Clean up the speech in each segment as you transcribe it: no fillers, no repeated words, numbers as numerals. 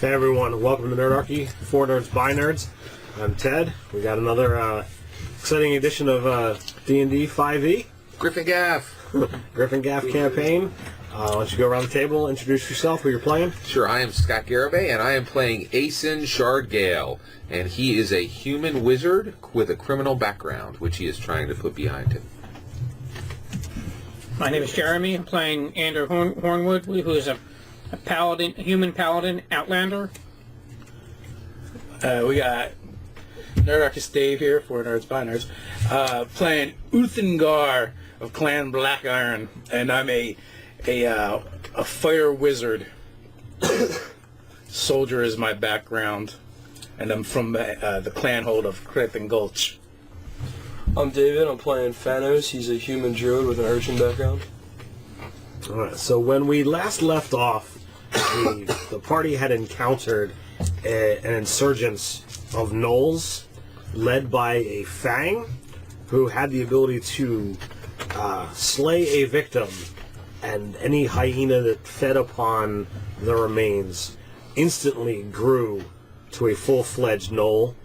Hey everyone, welcome to Nerdarchy, For Nerds by Nerds. I'm Ted. We got another exciting edition of D&D 5e. Griffin Gaff. Griffin Gaff campaign. Why don't you go around the table, introduce yourself, who you're playing. Sure, I am Scott Garibay, and I am playing Aeson Shardgale, and he is a human wizard with a criminal background, which he is trying to put behind him. My name is Jeremy. I'm playing Andrew Hornwood, who is a paladin, human paladin outlander. We got Nerdarchist Dave here, for Nerds by Nerds, playing Uthengar of Clan Blackiron, and I'm a fire wizard. Soldier is my background, and I'm from the clan hold of Craithen Gulge. I'm David. I'm playing Thanos. He's a human druid with an urchin background. Alright, so when we last left off, the party had encountered an insurgence of gnolls led by a Fang who had the ability to slay a victim, and any hyena that fed upon the remains instantly grew to a full-fledged gnoll.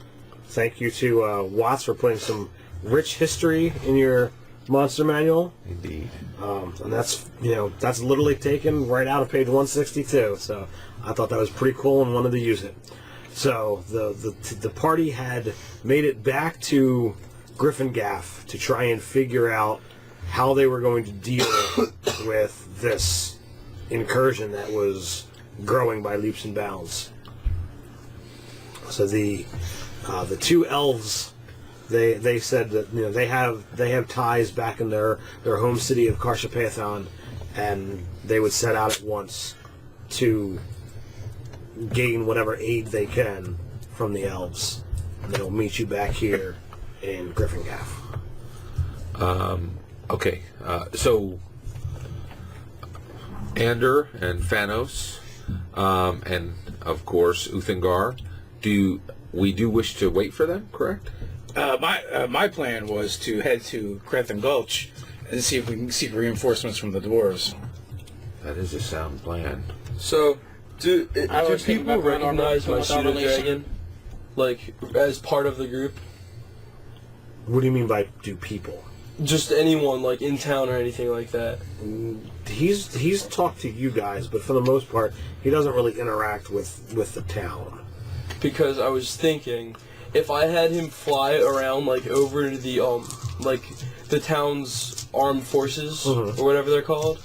Thank you to Watts for putting some rich history in your monster manual. Indeed. And that's literally taken right out of page 162. So I thought that was pretty cool and wanted to use it. So the party had made it back to Griffin Gaff to try and figure out how they were going to deal with this incursion that was growing by leaps and bounds. So the two elves, they said that they have ties back in their home city of Carchapathon, and they would set out at once to gain whatever aid they can from the elves. And they'll meet you back here in Griffin Gaff. Okay, so Ander and Thanos, and of course Uthengar, we do wish to wait for them, correct? My plan was to head to Craithen Gulge and see if we can seek reinforcements from the dwarves. That is a sound plan. So, do was thinking people about going on recognize my with pseudo automation. dragon, like as part of the group? What do you mean by do people? Just anyone, like in town or anything like that. He's talked to you guys, but for the most part, he doesn't really interact with the town. Because I was thinking, if I had him fly around like over to the the town's armed forces or whatever they're called,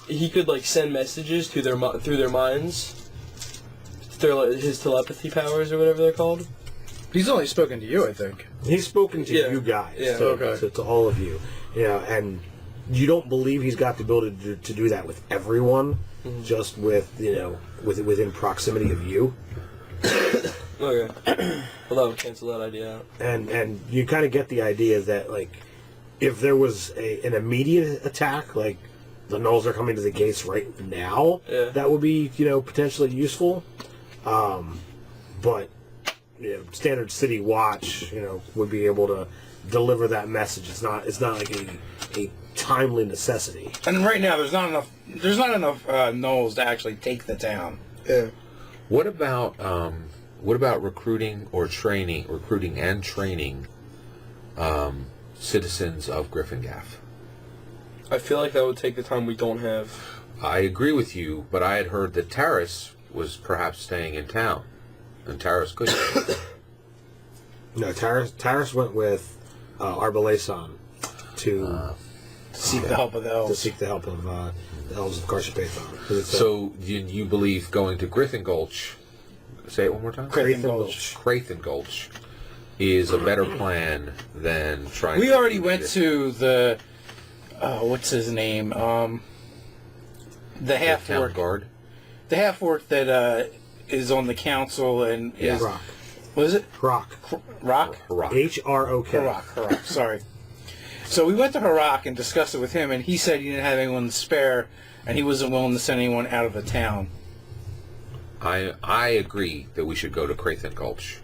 he could like send messages to through their minds, through his telepathy powers or whatever they're called. He's only spoken to you, I think. He's spoken to you guys, to all of you, and you don't believe he's got the ability to do that with everyone, just with within proximity of you. Okay. Well, that would cancel that idea out. And you kind of get the idea that like if there was an immediate attack, like the gnolls are coming to the gates right now, that would be potentially useful. But standard city watch would be able to deliver that message. It's not like a timely necessity. And right now, there's not enough gnolls to actually take the town. Yeah. What about recruiting and training citizens of Griffin Gaff? I feel like that would take the time we don't have. I agree with you, but I had heard that Taris was perhaps staying in town, and Taris couldn't. No, Taris went with Arbalason to Seek the help of the elves. To seek the help of the elves of Carchapathon. So you believe going to Craithen Gulge? Say it one more time. Craithen Gulge. Craithen Gulge is a better plan than trying. We already went to the what's his name? The half orc guard. The half orc that is on the council and is Rock. what is it? Rock. Rock. Harak. H-R-O-K. Harak. Sorry. So we went to Harak and discussed it with him, and he said he didn't have anyone to spare, and he wasn't willing to send anyone out of the town. I agree that we should go to Craithen Gulge.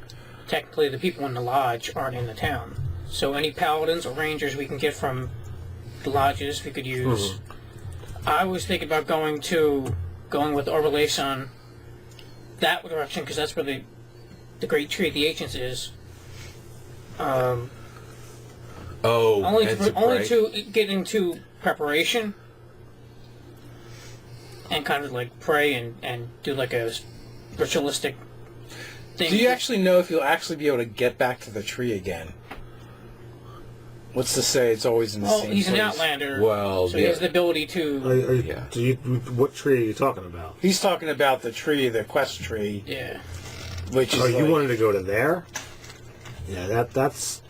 Technically, the people in the lodge aren't in the town. So any paladins or rangers we can get from the lodges we could use. I was thinking about going with Arbalason that direction because that's where the great tree of the ancients is. Only to get into preparation and kind of like pray and do like a ritualistic thing. Do you actually know if you'll actually be able to get back to the tree again? What's to say it's always in the same place? He's an outlander. Well, so he has the ability to. What tree are you talking about? He's talking about the tree, the quest tree. Yeah. Which is you wanted to go to there? Yeah, that's.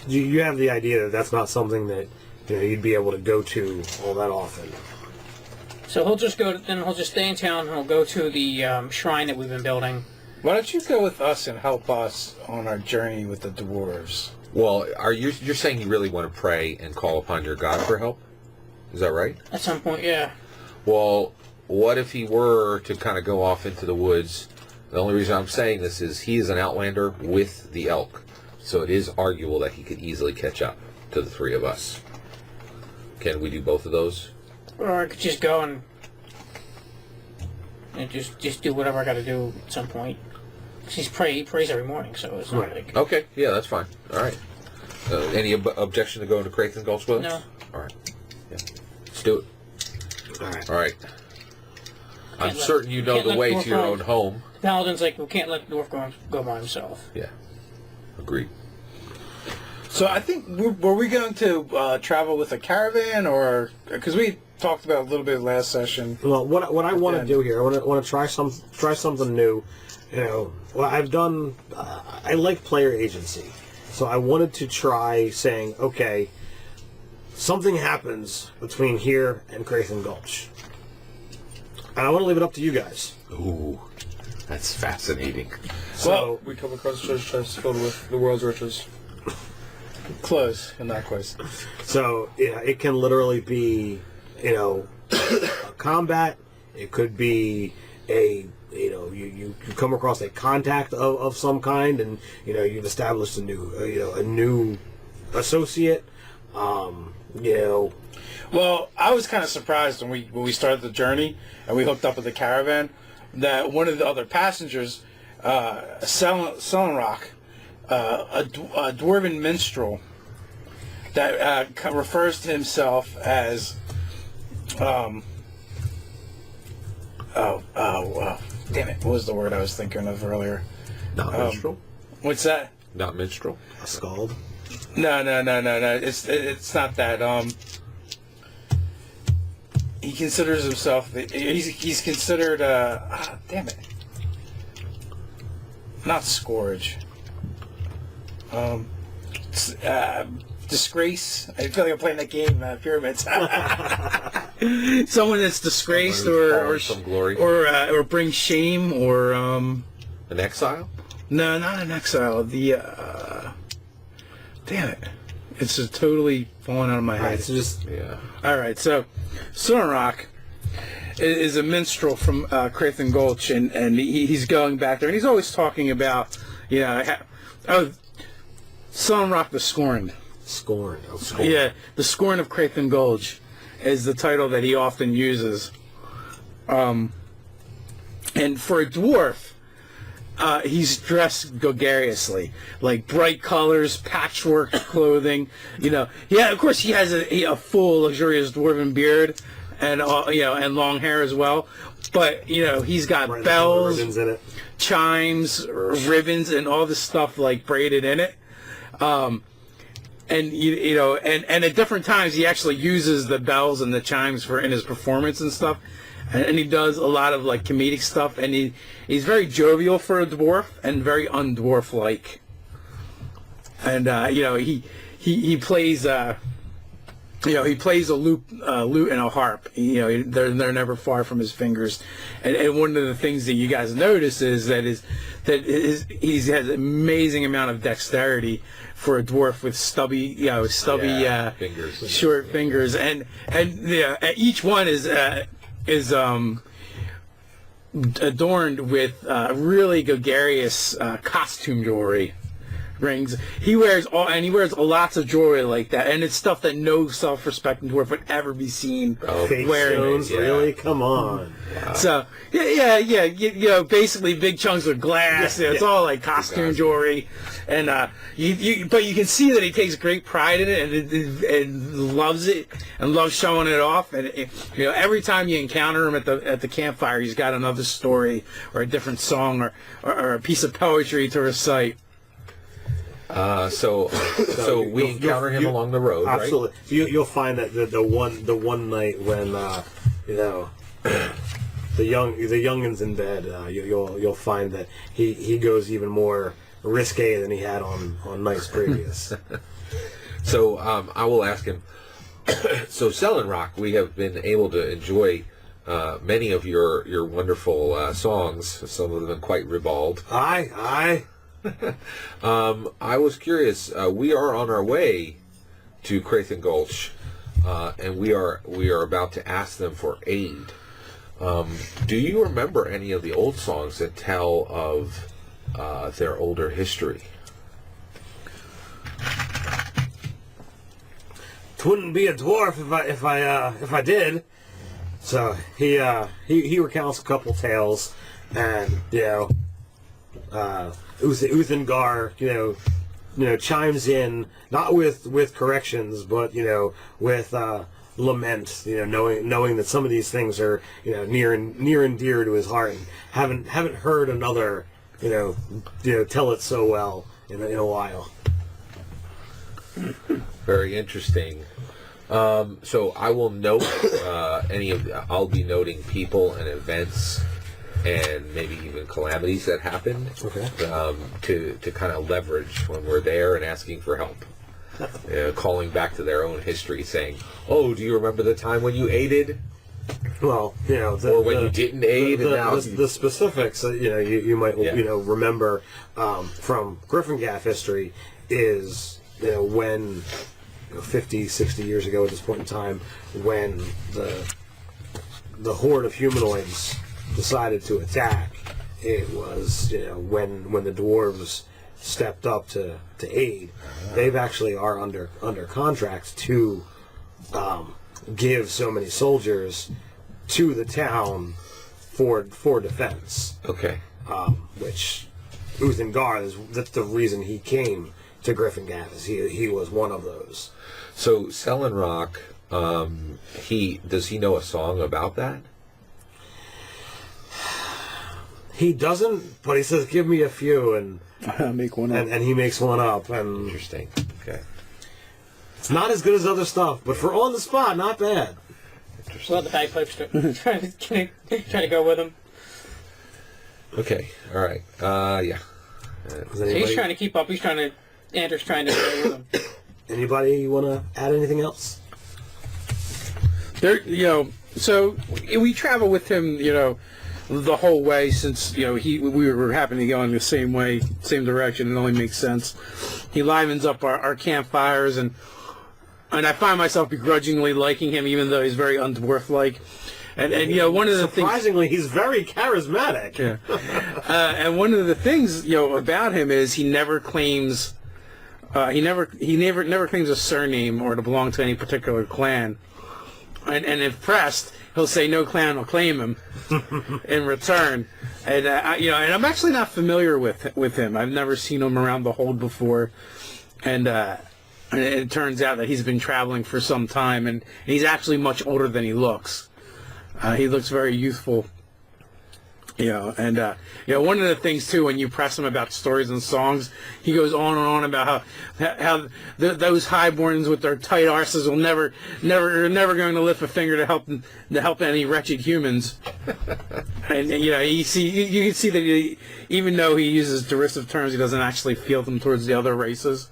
You have the idea that that's not something that you'd be able to go to all that often. So he'll just he'll just stay in town and he'll go to the shrine that we've been building. Why don't you go with us and help us on our journey with the dwarves? Well, you're saying you really want to pray and call upon your god for help? Is that right? At some point, yeah. Well, what if he were to kind of go off into the woods? The only reason I'm saying this is he is an outlander with the elk, so it is arguable that he could easily catch up to the three of us. Can we do both of those? Or I could just go and just do whatever I got to do at some point. 'Cause he prays every morning, so it's not like... Okay, yeah, that's fine. All right. Any objection to going to Craithen Gulge with us? No. All right. Yeah. Let's do it. All right. All right. I'm certain you know the way to your own home. The paladin's like, we can't let the dwarf go by himself. Yeah. Agreed. So I think, were we going to travel with a caravan, or... Because we talked about a little bit last session. Well, what I want to do here, I want to try something new. I've done. I like player agency, so I wanted to try saying, okay, something happens between here and Craithen Gulge, and I want to leave it up to you guys. Ooh, that's fascinating. So we come across a treasure chest filled with the world's riches. Close, and not close. So it can literally be, a combat. It could be you come across a contact of some kind, and you've established a new associate. Well, I was kind of surprised when we started the journey and we hooked up with the caravan that one of the other passengers, Sellenrock, a dwarven minstrel that refers to himself as damn it, what was the word I was thinking of earlier? Not minstrel. What's that? Not minstrel? A scald. No. It's not that. He considers himself. He's considered. Damn it. Not scourge. Disgrace. I feel like I'm playing that game, Pyramids. Someone that's disgraced or some glory, or brings shame or an exile. No, not an exile. The damn it, it's just totally falling out of my head. Right, so just All right, so Sunrock is a minstrel from Craithen Gulge, and he's going back there, and he's always talking about Sunrock the Scorned. Scorn. Yeah, the Scorn of Craithen Gulge is the title that he often uses. And for a dwarf, he's dressed gregariously, like bright colors, patchwork clothing. Of course he has a full luxurious dwarven beard and and long hair as well. But he's got bells, ribbons in it, chimes, ribbons, and all this stuff like braided in it. And and at different times he actually uses the bells and the chimes in his performance and stuff, and he does a lot of like comedic stuff, and he's very jovial for a dwarf and very undwarf like, and he plays he plays a lute and a harp. They're never far from his fingers, and one of the things that you guys notice is that he has an amazing amount of dexterity for a dwarf with stubby fingers, short fingers, and each one is adorned with really gregarious costume jewelry. rings. He wears lots of jewelry like that, and it's stuff that no self-respecting dwarf would ever be seen Fake wearing. stones, really? Come on. So you know, basically big chunks of glass. It's all like costume jewelry, and but you can see that he takes great pride in it and loves it and loves showing it off. And you know, every time you encounter him at the campfire, he's got another story or a different song or a piece of poetry to recite. So we encounter him along the road, absolutely. Right? You'll find that the one night when you know, the youngin's in bed, you'll find that he goes even more risque than he had on nights previous. So I will ask him. So Selling Rock, we have been able to enjoy many of your wonderful songs. Some of them quite ribald. Aye. I was curious. We are on our way to Craithen Gulge, and we are about to ask them for aid. Do you remember any of the old songs that tell of their older history? Twouldn't be a dwarf if I did. So he recounts a couple tales, and you know, Uthengar, you know, chimes in not with corrections, but you know, with lament. You know, knowing that some of these things are, you know, near and dear to his heart, and haven't heard another you know tell it so well in a while. Very interesting. So I will note I'll be noting people and events and maybe even calamities that happened. Okay. To kind of leverage when we're there and asking for help. Calling back to their own history, saying, "Oh, do you remember the time when you aided?" Well, you know, or when you didn't aid, the specifics. You know, you might you know remember from Gryffindor history is, you know, when 50, 60 years ago at this point in time, when the horde of humanoids decided to attack. It was, you know, when the dwarves stepped up to aid. They've actually are under contract to give so many soldiers to the town for defense. Okay. Which Uthengar, that's the reason he came to Gryffindor, is he was one of those. So Selling Rock, does he know a song about that? He doesn't, but he says, "Give me a few," and make one up. And he makes one up. And interesting. Okay. It's not as good as other stuff, but for on the spot, not bad. Well, the bagpipes trying to go with him. Okay. All right. Yeah. So he's trying to keep up. Andrew's trying to go with him. Anybody want to add anything else? There, you know, so we travel with him, you know, the whole way, since, you know, we were happening to go in the same way, same direction. It only makes sense. He livens up our campfires, and I find myself begrudgingly liking him, even though he's very undwarf-like. And you know, one of the surprisingly, he's very charismatic. Yeah. And one of the things, you know, about him is he never claims he never claims a surname or to belong to any particular clan. And if pressed, he'll say no clan will claim him in return. And you know, and I'm actually not familiar with him. I've never seen him around the hold before. And it turns out that he's been traveling for some time, and he's actually much older than he looks. He looks very youthful, you know. And you know, one of the things too, when you press him about stories and songs, he goes on and on about how those highborns with their tight arses are never going to lift a finger to help any wretched humans. And you know, you can see that even though he uses derisive terms, he doesn't actually feel them towards the other races.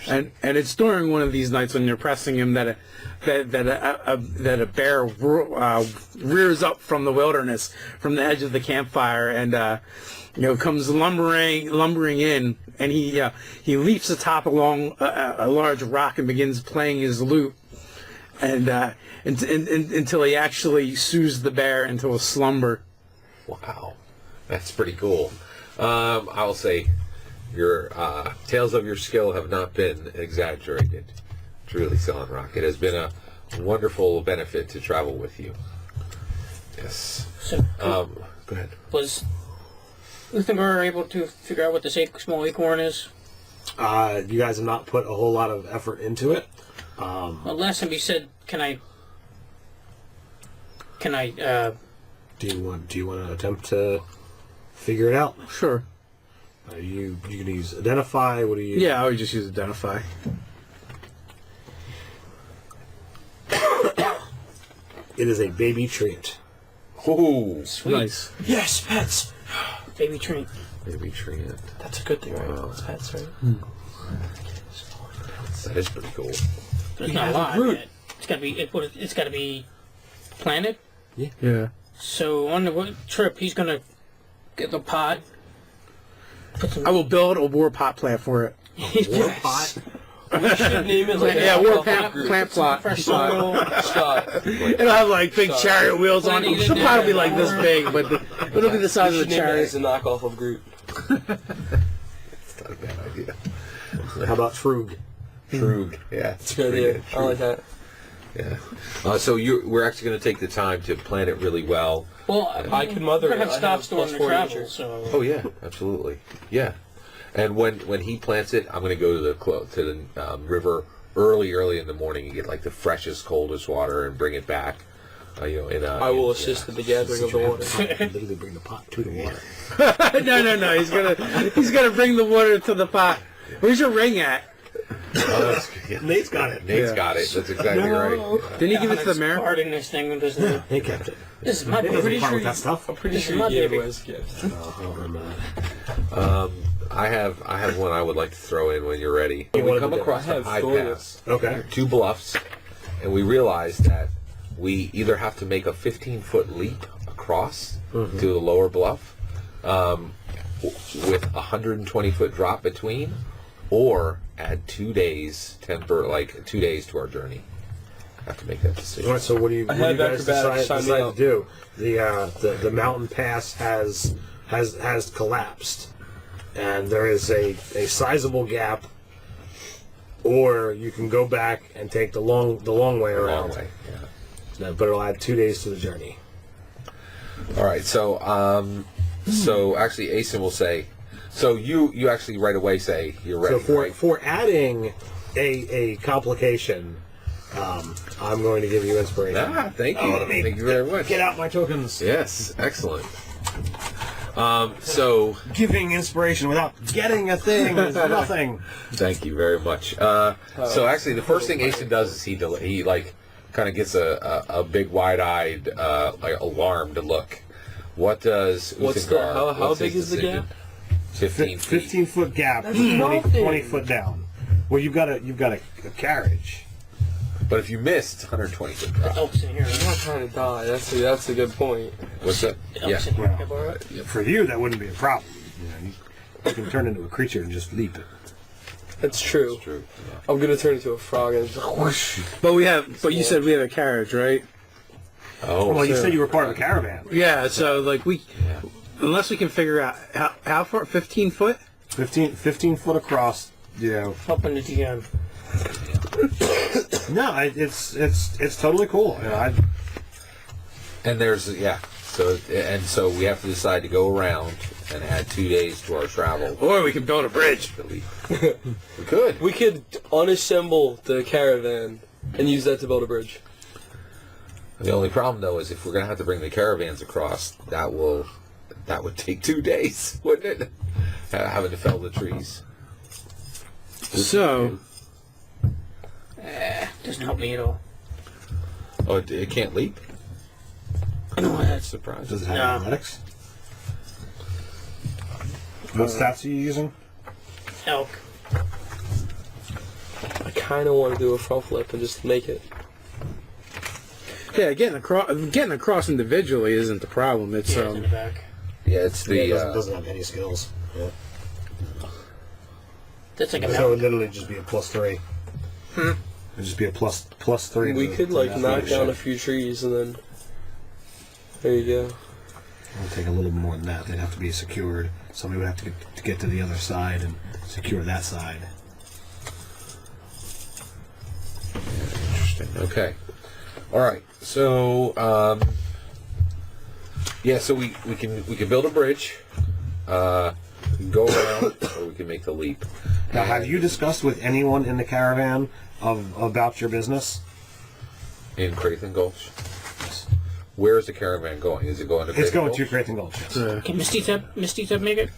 And it's during one of these nights when you're pressing him that a bear rears up from the wilderness, from the edge of the campfire, and you know, comes lumbering in, and he leaps atop along a large rock and begins playing his lute, and until he actually soothes the bear into a slumber. Wow, that's pretty cool. I'll say, Your tales of your skill have not been exaggerated. Truly, Solid Rock. It has been a wonderful benefit to travel with you. Yes. So, Go ahead. was Uthengar able to figure out what this small acorn is? You guys have not put a whole lot of effort into it. Well, last time you said, can I? Do you want to attempt to figure it out? Sure. Are you gonna use identify? What do you? Yeah, I would just use identify. It is a baby treant. Oh, Sweet. Nice. Yes, pets. Baby treat. baby tree. That's a good thing, right? It's pets, right? That is pretty cool. There's not a lot yet. It's gotta be. It's gotta be planted. Yeah. So on the trip, he's gonna get the pot. Put some. I will build a war pot plant for it. Pot. We should name it like Yeah, a war alcohol group. plant plot. fresh soil. Scott. It'll have like big chariot wheels on it. The pot will be like this big, but it'll be the size We of should a name it chariot. as a knockoff of Groot. It's not a bad idea. How about Trug? True. Yeah. It's a good idea. I like that. Yeah. So we're actually going to take the time to plan it really well. Well, I can mother we're it. gonna have I have stops during the +4 travel, nature. so. Oh yeah, absolutely. Yeah. And when he plants it, I'm going to go to the river early in the morning and get like the freshest, coldest water and bring it back. I will assist in the gathering of the water. Literally bring the pot to the water. No. He's gonna bring the water to the pot. Where's your ring at? Nate's got it. Nate's got it. That's exactly right. Didn't he give it to the mayor? Guarding this thing, doesn't. He kept it. This is my He doesn't baby. part with that stuff. I'm pretty This is sure my you gave baby. it as a gift. I don't remember that. I have one I would like to throw in when you're ready. You We wanted come to do- across I a have high Thor. pass, Okay. 2 bluffs, and we realize that we either have to make a 15-foot leap across to the lower bluff with a 120-foot drop between, or add 2 days, 2 days to our journey. Have to make that decision. All right. So what do you I have guys acrobatics, sign me decide to up. do? The mountain pass has collapsed, and there is a sizable gap. Or you can go back and take the long way around. Long way. Yeah. No, but it'll add 2 days to the journey. All right. So actually, Asen will say. So you actually right away say you're ready. So right? for adding a complication, I'm going to give you inspiration. Thank you. Thank you very much. Get out my tokens. Yes, excellent. So Giving inspiration without getting a thing is nothing. thank you very much. So actually, the first thing Asen does is he like kind of gets a big wide-eyed like alarmed look. What does What's the- how big is the gap? 15 feet. 15-foot gap, That's 20 nothing. foot down. Well, you've got a carriage. But if you missed, 120-foot drop. Elks in here. I'm not trying to die. That's a good point. What's that? Yeah. Elks in here. Can I borrow it? For you, that wouldn't be a problem. You can turn into a creature and just leap it. That's true. True. I'm gonna turn into a frog and just whoosh. But you said we have a carriage, right? Oh, Well, you said you were part of a caravan. Yeah. So like unless we can figure out how far, 15 foot. 15 foot across. Helping the DM. No, it's totally cool. and there's so we have to decide to go around and add 2 days to our travel. Or we can build a bridge. We could. We could unassemble the caravan and use that to build a bridge. The only problem, though, is if we're going to have to bring the caravans across, that would take 2 days, wouldn't it? Having to fell the trees. So Doesn't help me at all. Oh, it can't leap? No, That's surprising. Does it have No. athletics? What stats are you using? elk. I kind of want to do a front flip and just make it. yeah, getting across individually isn't the problem. It's Yeah, it's in the back. Yeah, it's the... It doesn't have any skills. Yeah. That's like a So it mountain. would literally just be a +3. It'd just be a plus 3. We could like knock down a few trees and then there you go. It'll take a little more than that. They'd have to be secured. Somebody would have to get to the other side and secure that side. Interesting. Okay. All right. So, so we can build a bridge. We can go around, or we can make the leap. Now, have you discussed with anyone in the caravan about your business? In Craithen Gulge? Where is the caravan going? Is it going to Craithen It's going Gulge? to Craithen Gulge, yes. Can Misty Tub make it?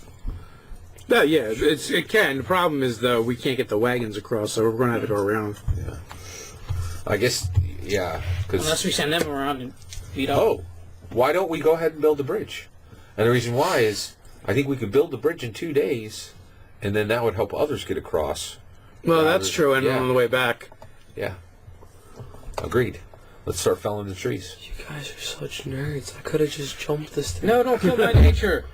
No, yeah, it can. The problem is, though, we can't get the wagons across, so we're going to have to go around. Yeah. I guess, yeah. Unless we send them around and beat up. Oh, why don't we go ahead and build the bridge? And the reason why is, I think we could build the bridge in 2 days, and then that would help others get across. Well, that's true, and yeah. on the way back. Yeah. Agreed. Let's start felling the trees. You guys are such nerds. I could have just jumped this thing. No, don't kill my nature.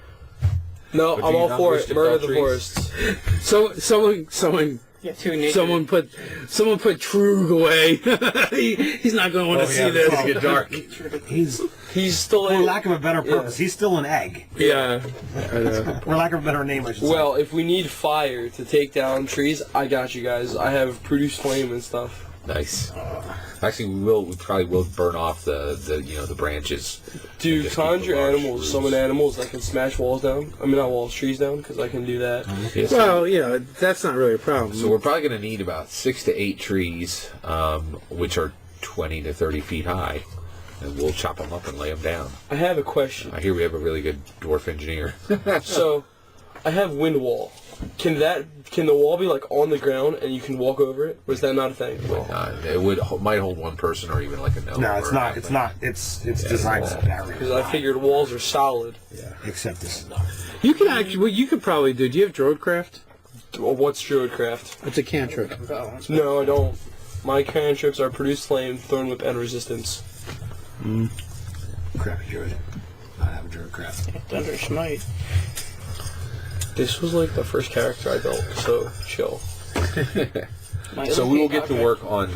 No, But I'm do you all not for wish it. to Murder fell the trees? forests. So someone Yeah, too nature. someone put Trug away. He's not going to want to see this. It's get dark. He's still For in. lack of a better purpose, he's still an egg. Yeah. For lack of a better name, I should say. Well, if we need fire to take down trees, I got you guys. I have produced flame and stuff. Nice. Actually, we probably will burn off the branches. Do just keep conjure the large animals, roots. summon animals that can smash walls down. I mean, not walls, trees down, because I can do that. Yes. Well, that's not really a problem. So we're probably going to need about 6 to 8 trees, which are 20 to 30 feet high, and we'll chop them up and lay them down. I have a question. I hear we have a really good dwarf engineer. So, I have wind wall. Can the wall be like on the ground and you can walk over it? Or is that not a thing? It might hold one person or even like a gnome. no, it's or not. halfling. It's not. It's designed as a barrier. Because I figured walls are solid. Yeah. Except this is not. You can actually, what you could probably do. Do you have Druidcraft? Well, what's Druidcraft? It's a cantrip. No, I don't. My cantrips are produce flame, thorn whip, and resistance. Crappy druid. I have a druid crap. Thunder Smite. This was like the first character I built, so chill. So we will get to work on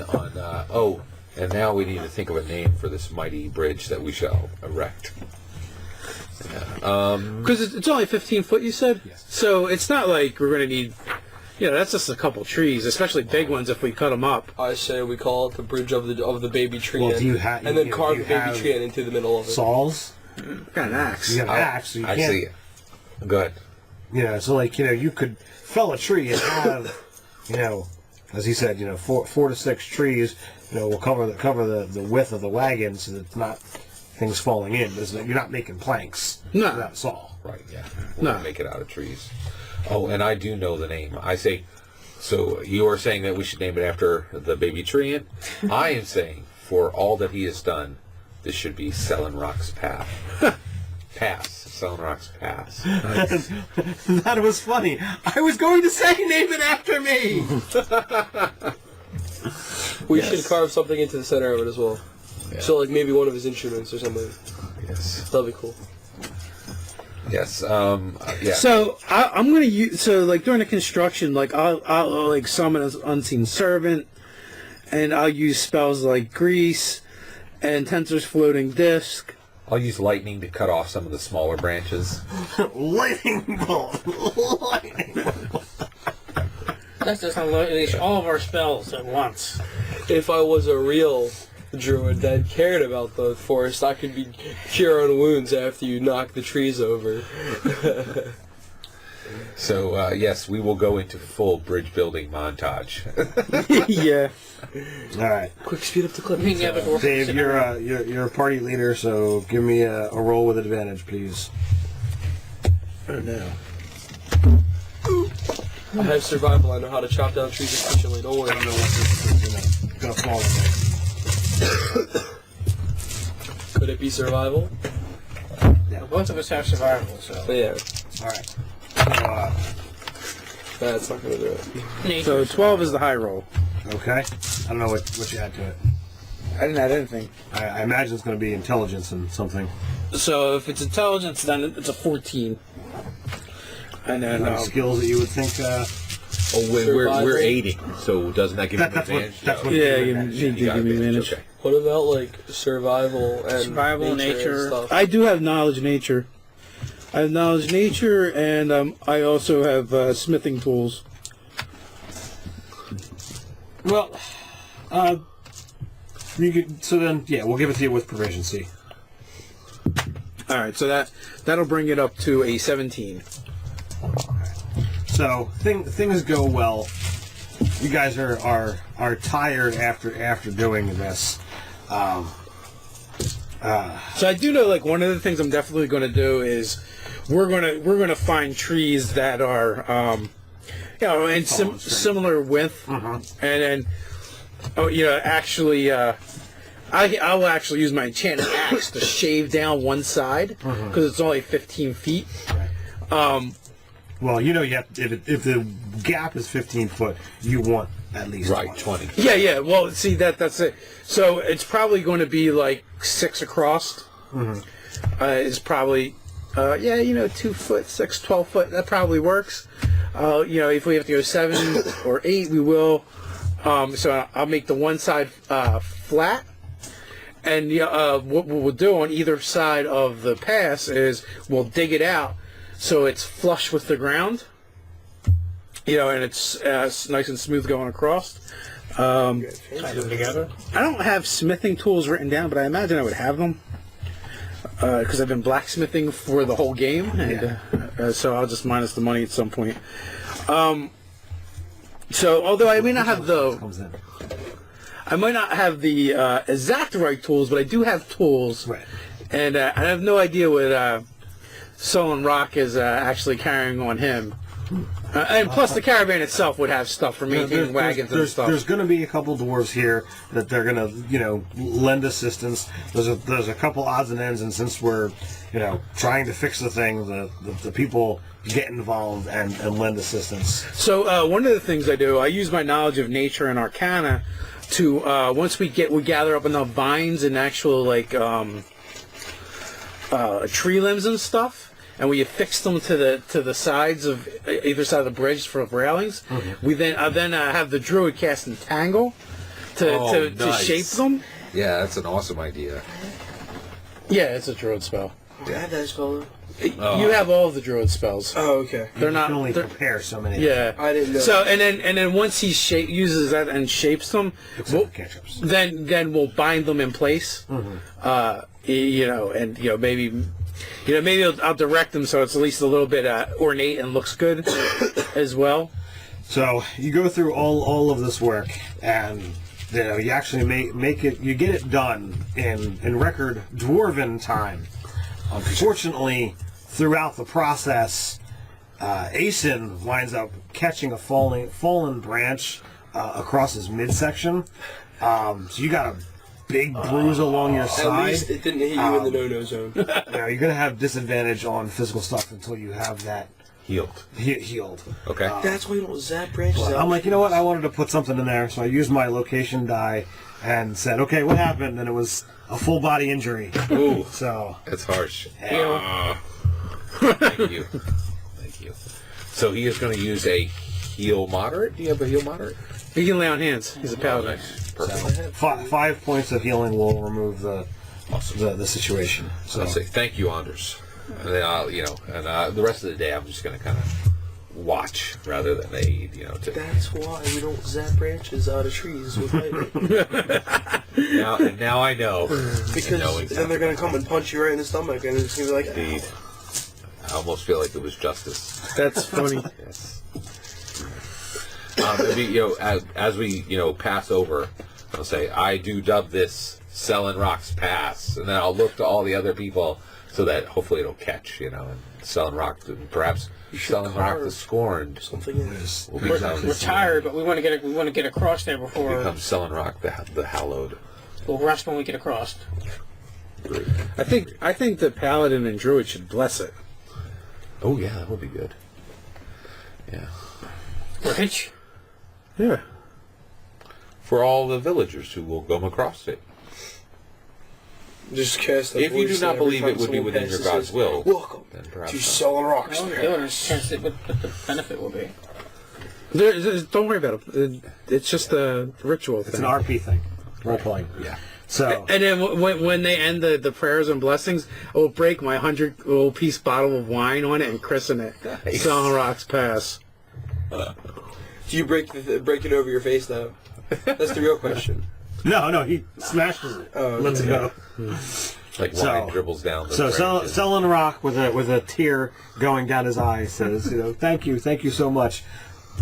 and now we need to think of a name for this mighty bridge that we shall erect. Because it's only 15 foot, you said? Yes. So it's not like we're going to need... that's just a couple trees, especially big ones if we cut them up. I say we call it the bridge of the baby tree, Well, and, do you have- and then you- carve you the baby have tree into the middle of it. Saws. Got an axe. You have an axe, so you Actually, go ahead. can't. So you could fell a tree and have, as he said, 4 to 6 trees. Will cover the width of the wagon so that it's not things falling in. You're not making planks. No. Without a saw. Right, yeah. We'll No. make it out of trees. Oh, and I do know the name. I say, so you are saying that we should name it after the baby tree? I am saying, for all that he has done, this should be Selenrock's Path. Pass. Selenrock's Pass. That was funny. I was going to say name it after me. We should carve something into the center of it as well. Yeah. So like maybe one of his instruments or something. Yes. That'd be cool. Yes. Yeah. So I'm going to use... So, like, during the construction, like, I'll like, summon an unseen servant, and I'll use spells like Grease and Tensor's Floating Disc. I'll use lightning to cut off some of the smaller branches. Lightning bolt. Lightning bolt. That's just unleash all of our spells at once. If I was a real druid that cared about the forest, I could be cure on wounds after you knock the trees over. So, yes, we will go into full bridge building montage. Yeah. All right, Quick, speed up the clip. I mean, you have a dwarf Dave, sitting you're around. a party leader, so give me a roll with advantage, please. Oh, no. I have survival. I know how to chop down trees efficiently. Don't worry. I don't know what this is gonna fall in there. Could it be survival? Both of us have survival, so. Yeah. All right. That's not gonna do it. Nature. So 12 is the high roll. Okay. I don't know what you add to it. I didn't add anything. I imagine it's going to be intelligence and something. So if it's intelligence, then it's a 14. And then Any skills that you would think. Oh, we're Survival. aiding, so doesn't that give you an That's what. advantage? That's what. yeah, you you advantage. need to You got give me advantage. Okay. What about like survival and Survival, nature. and stuff? I do have knowledge nature. I have knowledge nature, and I also have smithing tools. Well, you could, so then, yeah, we'll give it to you with proficiency. All right, so that'll bring it up to a 17. So things go well. You guys are tired after doing this. So I do know, like, one of the things I'm definitely going to do is we're gonna find trees that are, in similar width, and then, actually, I will actually use my enchanted axe to shave down one side because it's only 15 feet. Right. Well, you have if the gap is 15 foot, you want at least 20. Yeah. Well, see that's it. So it's probably going to be like 6 across. It's probably 2 foot, 6, 12 foot. That probably works. If we have to go 7 or 8, we will. So I'll make the one side flat. And what we'll do on either side of the pass is we'll dig it out so it's flush with the ground, and it's nice and smooth going across. Tie them together. I don't have smithing tools written down, but I imagine I would have them because I've been blacksmithing for the whole game, and so I'll just minus the money at some point. So although I may not have the exact right tools, but I do have tools. Right. And I have no idea what Sullen Rock is actually carrying on him. And plus the caravan itself would have stuff for maintaining wagons and stuff. There's going to be a couple dwarves here that they're going to, lend assistance. There's a couple odds and ends, and since we're, trying to fix the thing, the people get involved and lend assistance. So one of the things I do, I use my knowledge of nature and arcana to once we gather up enough vines and actual tree limbs and stuff, and we affix them to the sides of either side of the bridge for railings. We then have the druid cast entangle to shape them. Yeah, that's an awesome idea. Yeah, it's a druid spell. I have that spell. You have all of the druid spells. Oh, okay. You can only prepare so many. Yeah, I didn't know. So and then once he uses that and shapes them, then we'll bind them in place. Maybe I'll direct them so it's at least a little bit ornate and looks good as well. So you go through all of this work, and you actually make it. You get it done in record dwarven time. Unfortunately, throughout the process, Asen winds up catching a fallen branch across his midsection. So you got a big bruise along your side. At least it didn't hit you in the no-no zone. Now you're going to have disadvantage on physical stuff until you have that healed. Okay. That's why you don't zap branches out. I'm like, you know what? I wanted to put something in there, so I used my location die and said, okay, what happened? And it was a full body injury. Ooh. So That's harsh. Thank you. So he is going to use a heal moderate. Do you have a heal moderate? He can lay on hands. He's a paladin. Perfect. 5 points of healing will remove the situation. So I'll say thank you, Anders. And then I'll, the rest of the day I'm just going to kind of watch rather than aid, That's why we don't zap branches out of trees with lightning. Now I know. Because then they're going to come and punch you right in the stomach, and it's going to be like, Indeed. I almost feel like it was justice. That's funny. Yes. Maybe, as we, pass over, I'll say, I do dub this Selling Rock's Pass, and then I'll look to all the other people so that hopefully it'll catch, and Selling Rock, perhaps Selling Rock the Scorned. something in this. We're tired, but we want to get across there before. Become Selling Rock the Hallowed. We'll rest when we get across. Great. I think the paladin and druid should bless it. Oh yeah, that would be good. Yeah. Bridge. Yeah. For all the villagers who will come across it. Just cast. If you do not believe it would be within your God's will, welcome then perhaps to not. Selling Rocks. I don't understand what the benefit will be. Don't worry about it. It's just a ritual thing. it's an RP thing. Role playing. Yeah. So And then when they end the prayers and blessings, I will break my 100 little piece bottle of wine on it and christen it. Nice. Selling Rock's Pass. Do you break it over your face though? That's the real question. no, he smashes it. Oh, Let's okay. go. Like So- wine dribbles down. So Sullen Rock with a tear going down his eye says, thank you so much,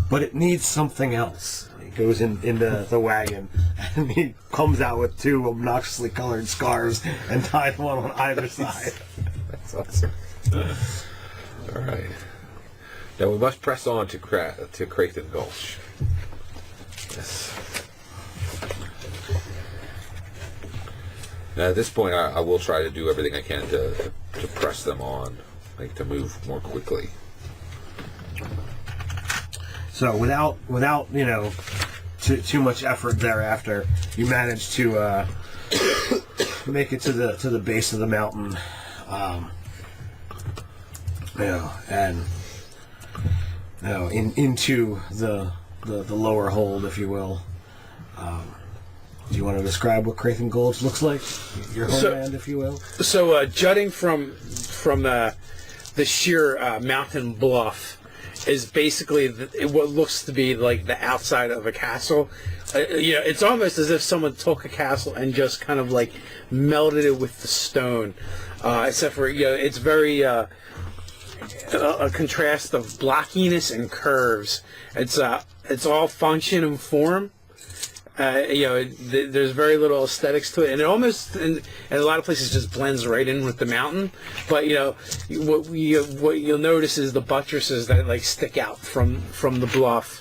but it needs something else. He goes into the wagon and he comes out with 2 obnoxiously colored scarves and ties one on either side. That's awesome. All right. Now we must press on to Craithen Gulge. Yes. Now at this point, I will try to do everything I can to press them on, like to move more quickly. So without too much effort thereafter, you manage to make it to the base of the mountain, and into the lower hold, if you will. Do you want to describe what Craithen Gulge looks like? Your homeland, if you will. So jutting from the sheer mountain bluff is basically what looks to be like the outside of a castle. It's almost as if someone took a castle and just kind of like melted it with the stone. Except for it's very a contrast of blockiness and curves. It's all function and form. There's very little aesthetics to it, and it almost in a lot of places just blends right in with the mountain. But what you'll notice is the buttresses that like stick out from the bluff.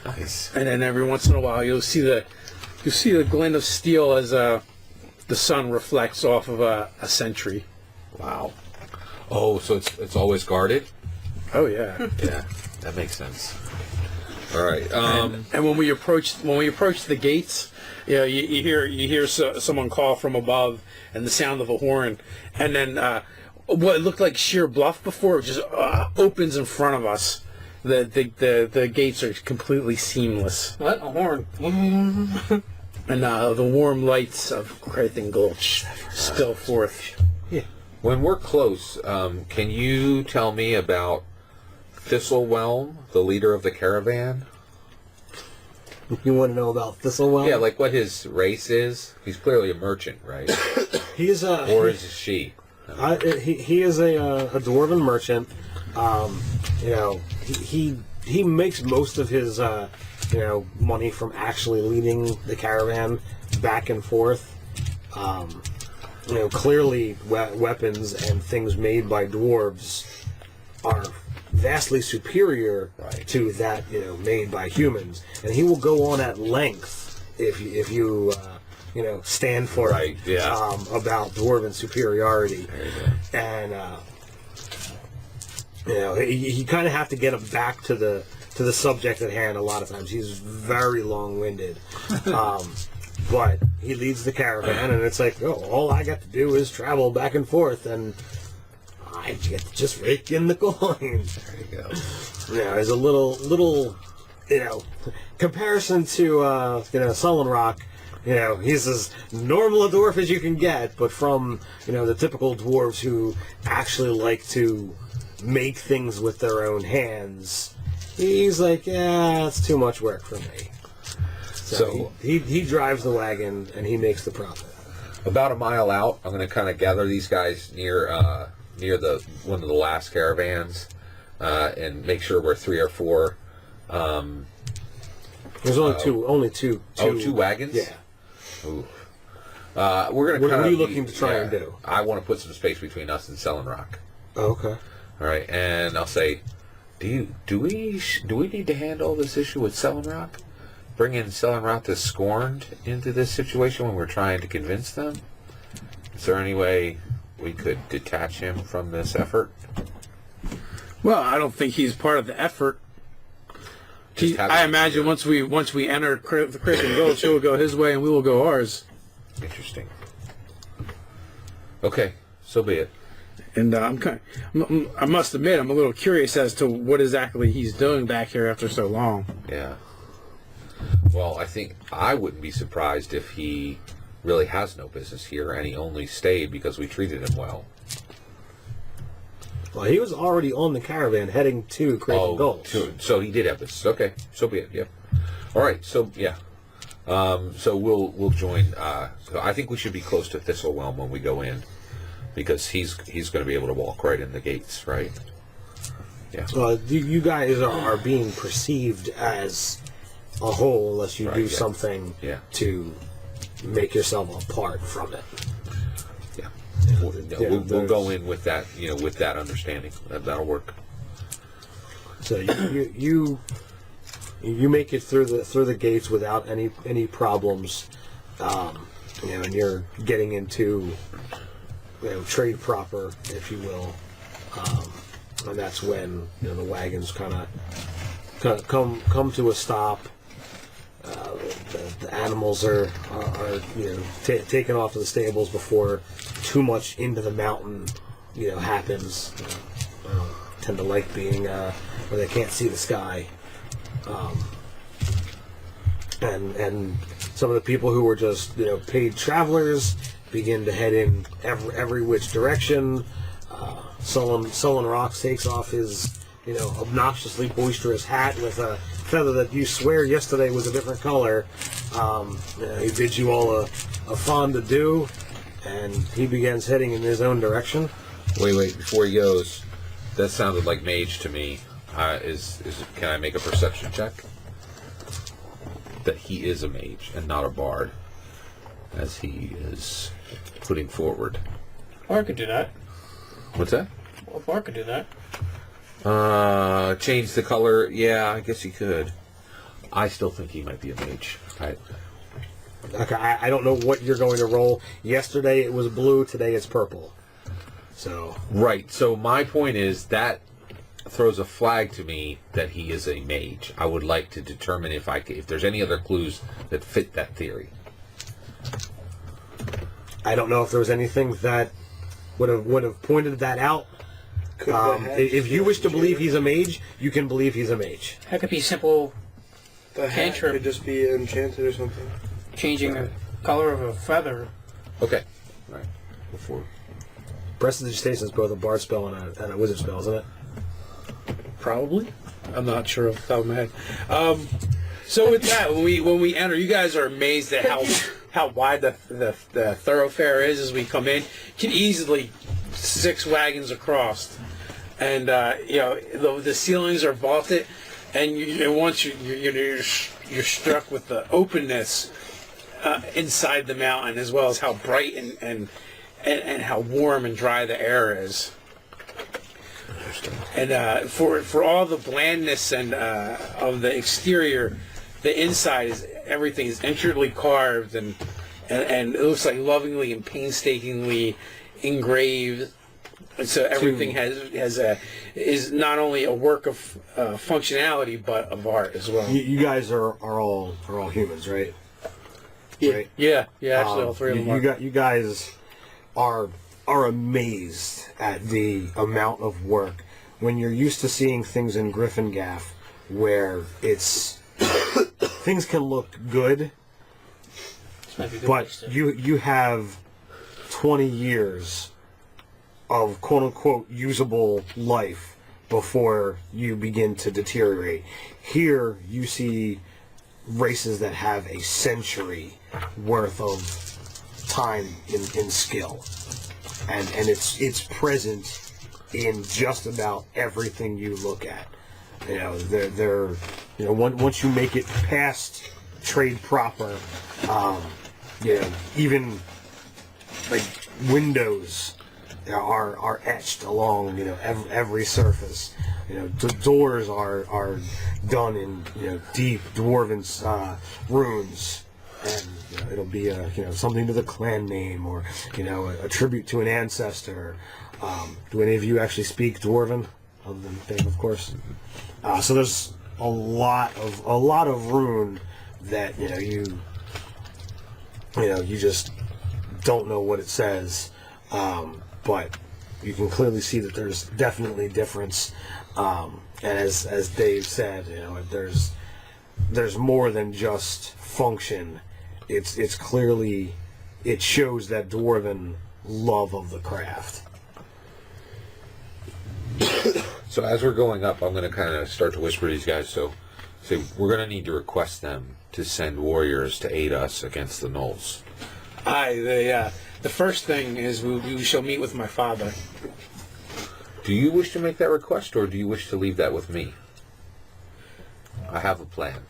Nice. And then every once in a while you'll see the glint of steel as the sun reflects off of a sentry. Wow. Oh, so it's always guarded? Oh yeah. Yeah, that makes sense. All right. And when we approach the gates, you hear someone call from above and the sound of a horn, and then what looked like sheer bluff before just opens in front of us. The gates are completely seamless, What? A horn. and the warm lights of Craithen Gulge spill forth. When we're close, can you tell me about Thistlewhelm, the leader of the caravan? You want to know about Thistlewhelm? Yeah, like what his race is? He's clearly a merchant, right? He's Or is it she? he is a dwarven merchant. He makes most of his money from actually leading the caravan back and forth. Clearly weapons and things made by dwarves are vastly superior to that made by humans, and he will go on at length if you stand for Right, it yeah. about dwarven superiority. And you kind of have to get him back to the subject at hand. A lot of times he's very long-winded, but he leads the caravan, and it's like, all I got to do is travel back and forth, and I get to just rake in the coin. There you go. There's a little comparison to Sullen Rock. He's as normal a dwarf as you can get, but from the typical dwarves who actually like to make things with their own hands, he's like, it's too much work for me. So he drives the wagon and he makes the profit. About a mile out, I'm going to kind of gather these guys near the one of the last caravans and make sure we're 3 or 4. There's only two. Oh, 2 wagons? Yeah. Ooh. We're going to. What are you looking to try and do? I want to put some space between us and Sullen Rock. Oh, okay. All right, and I'll say, do we need to handle this issue with Sullen Rock? Bring in Sullen Rock the Scorned into this situation when we're trying to convince them? Is there any way we could detach him from this effort? Well, I don't think he's part of the effort. I imagine once we enter the Craithen Gulge, he'll go his way and we will go ours. Interesting. Okay, so be it. And I must admit, I'm a little curious as to what exactly he's doing back here after so long. Yeah. Well, I think I wouldn't be surprised if he really has no business here, and he only stayed because we treated him well. Well, he was already on the caravan heading to Craithen Gulge. So he did have business. Okay, so be it. Yeah. All right. So yeah. So we'll join. So I think we should be close to Thistlewhelm when we go in, because he's going to be able to walk right in the gates, right? Yeah. You guys are being perceived as a whole unless you do something to make yourself apart from it. Yeah. We'll go in with that, with that understanding. That'll work. So you make it through the gates without any problems, and you're getting into trade proper, if you will, and that's when the wagons kind of come to a stop. The animals are taken off to the stables before too much into the mountain happens. Tend to like being where they can't see the sky. And some of the people who were just paid travelers begin to head in every which direction. Sullen Rocks takes off his obnoxiously boisterous hat with a feather that you swear yesterday was a different color. He bids you all a fond adieu, and he begins heading in his own direction. Wait, before he goes, that sounded like mage to me. Can I make a perception check? That he is a mage and not a bard, as he is putting forward. Or I could do that. What's that? Or I could do that. Change the color. Yeah, I guess he could. I still think he might be a mage. Okay, I don't know what you're going to roll. Yesterday it was blue, today it's purple. So right. So my point is that throws a flag to me that he is a mage. I would like to determine if there's any other clues that fit that theory. I don't know if there was anything that would have pointed that out. If you wish to believe he's a mage, you can believe he's a mage. That could be simple. The hat Cantrip. could just be enchanted or something. Changing the color of a feather. Okay. All right. Before. Prestidigitation is both a bard spell and a wizard spell, isn't it? Probably. I'm not sure off the top of my head. So with that, when we enter, you guys are amazed at how wide the thoroughfare is as we come in. You can easily 6 wagons across, and the ceilings are vaulted, and once you're struck with the openness inside the mountain, as well as how bright and how warm and dry the air is. And for all the blandness and of the exterior, the inside everything is intricately carved and it looks like lovingly and painstakingly engraved. And so everything is not only a work of functionality but of art as well. You guys are all humans, right? Yeah, Right? yeah. Actually, all 3 of them are. You guys are amazed at the amount of work when you're used to seeing things in Griffin-Gaff where things can look good, but you have 20 years of quote-unquote usable life before you begin to deteriorate. Here you see races that have a century worth of time in skill, and it's present in just about everything you look at. Once you make it past trade proper, even like windows are etched along every surface. The doors are done in deep dwarven runes, and it'll be something to the clan name or a tribute to an ancestor. Do any of you actually speak Dwarven, other than Dave, of course? So there's a lot of rune that you just don't know what it says, but you can clearly see that there's definitely difference. And as Dave said, there's more than just function. It's clearly it shows that dwarven love of the craft. So as we're going up, I'm going to kind of start to whisper to these guys. So we're going to need to request them to send warriors to aid us against the gnolls. The first thing is we shall meet with my father. Do you wish to make that request, or do you wish to leave that with me? I have a plan.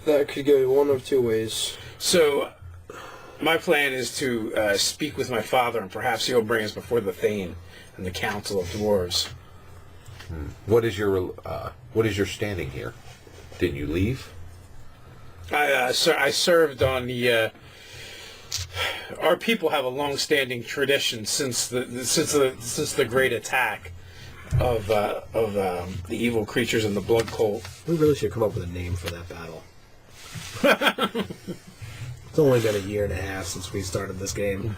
That could go one of two ways. So, my plan is to speak with my father, and perhaps he'll bring us before the Thane and the Council of Dwarves. What is your standing here? Didn't you leave? I served on the. Our people have a long-standing tradition since the great attack of the evil creatures in the Blood Cult. We really should come up with a name for that battle. It's only been a year and a half since we started this game.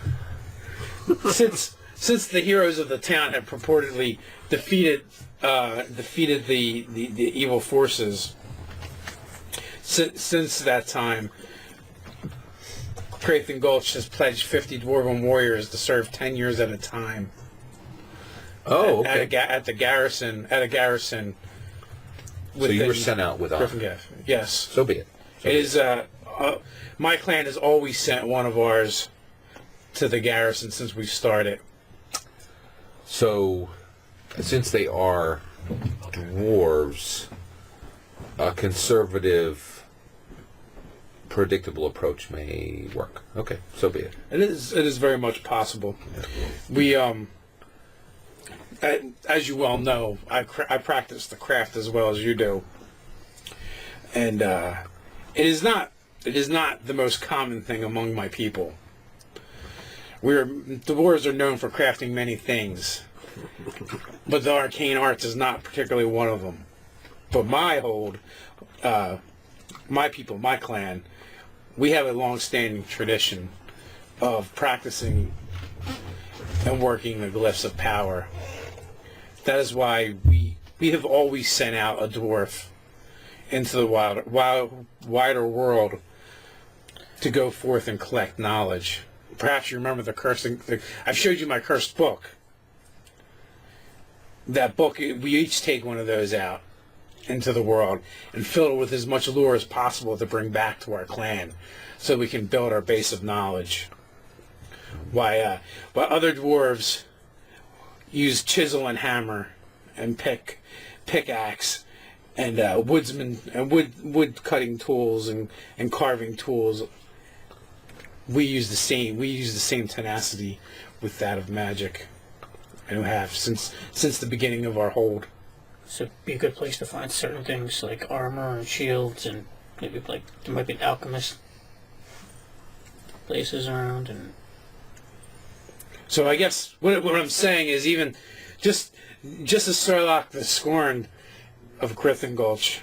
Since the heroes of the town had purportedly defeated the evil forces, since that time, Craithen Gulge has pledged 50 Dwarven warriors to serve 10 years at a time. Oh, okay. At a garrison. So you were sent out with Craithen Gulge. Yes. So be it. It is. My clan has always sent one of ours to the garrison since we started. So, since they are dwarves, a conservative, predictable approach may work. Okay, so be it. It is very much possible. We as you well know, I practice the craft as well as you do, and it is not the most common thing among my people. Dwarves are known for crafting many things, but the arcane arts is not particularly one of them. But my people, my clan, we have a long-standing tradition of practicing and working the glyphs of power. That is why we have always sent out a dwarf into the wider world to go forth and collect knowledge. Perhaps you remember I've showed you my cursed book. That book, we each take one of those out into the world and fill it with as much lore as possible to bring back to our clan so we can build our base of knowledge. While other dwarves use chisel and hammer and pickaxe and woodsman and wood cutting tools and carving tools, we use the same tenacity with that of magic, and have since the beginning of our hold. So it'd be a good place to find certain things like armor and shields, and maybe like there might be an alchemist places around. And so I guess what I'm saying is, even just as Sarlacc the Scorned of Craithen Gulge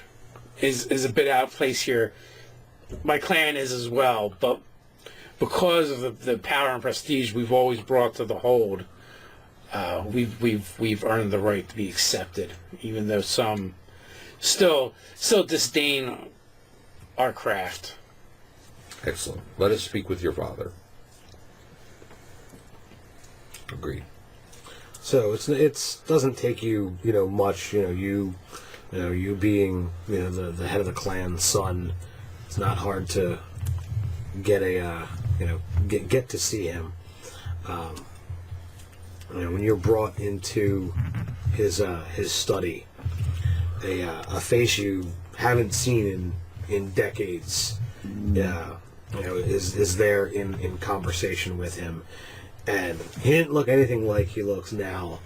is a bit out of place here, my clan is as well, but because of the power and prestige we've always brought to the hold, we've earned the right to be accepted, even though some still disdain our craft. Excellent. Let us speak with your father. Agreed. So it doesn't take you much, you being the head of the clan's son. It's not hard to get get to see him. When you're brought into his study, a face you haven't seen in decades, is there in conversation with him, and he didn't look anything like he looks now.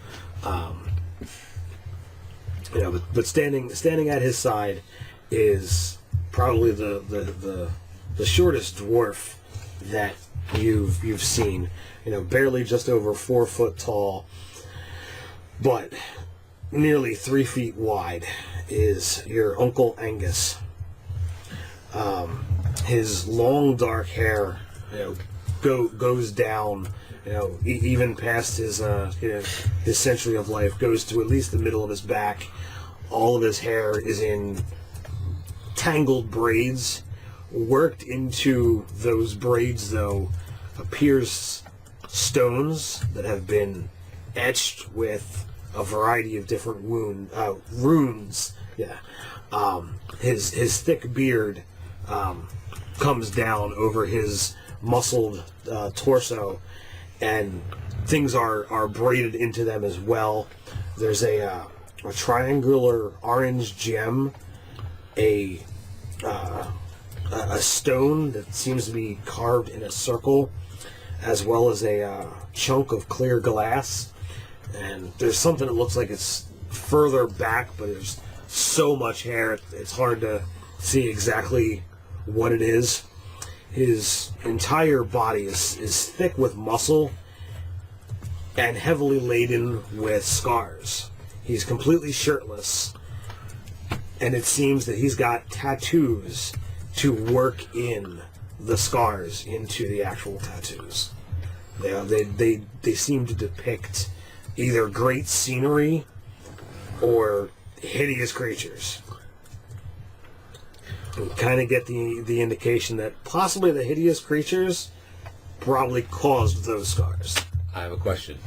But standing at his side is probably the shortest dwarf that you've seen. Barely just over 4 foot tall, but nearly 3 feet wide is your Uncle Angus. His long dark hair, goes down, even past his century of life, goes to at least the middle of his back. All of his hair is in tangled braids, worked into those braids, though, appears stones that have been etched with a variety of different runes. Yeah. His thick beard comes down over his muscled torso, and things are braided into them as well. There's a triangular orange gem, a stone that seems to be carved in a circle, as well as a chunk of clear glass. And there's something that looks like it's further back, but there's so much hair, it's hard to see exactly what it is. His entire body is thick with muscle and heavily laden with scars. He's completely shirtless, and it seems that he's got tattoos to work in the scars into the actual tattoos. They seem to depict either great scenery or hideous creatures. You kind of get the indication that possibly the hideous creatures probably caused those scars. I have a question.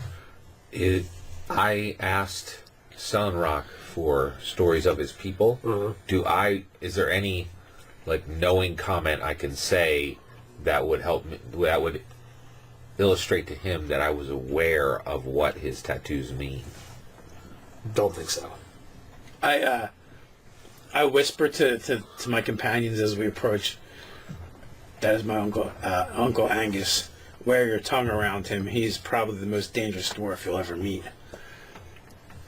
I asked Sunrock for stories of his people. Mm-hmm. Is there any knowing comment I can say that would help me, that would illustrate to him that I was aware of what his tattoos mean? Don't think so. I whisper to my companions as we approach. That is my uncle, Uncle Angus. Wear your tongue around him. He's probably the most dangerous dwarf you'll ever meet.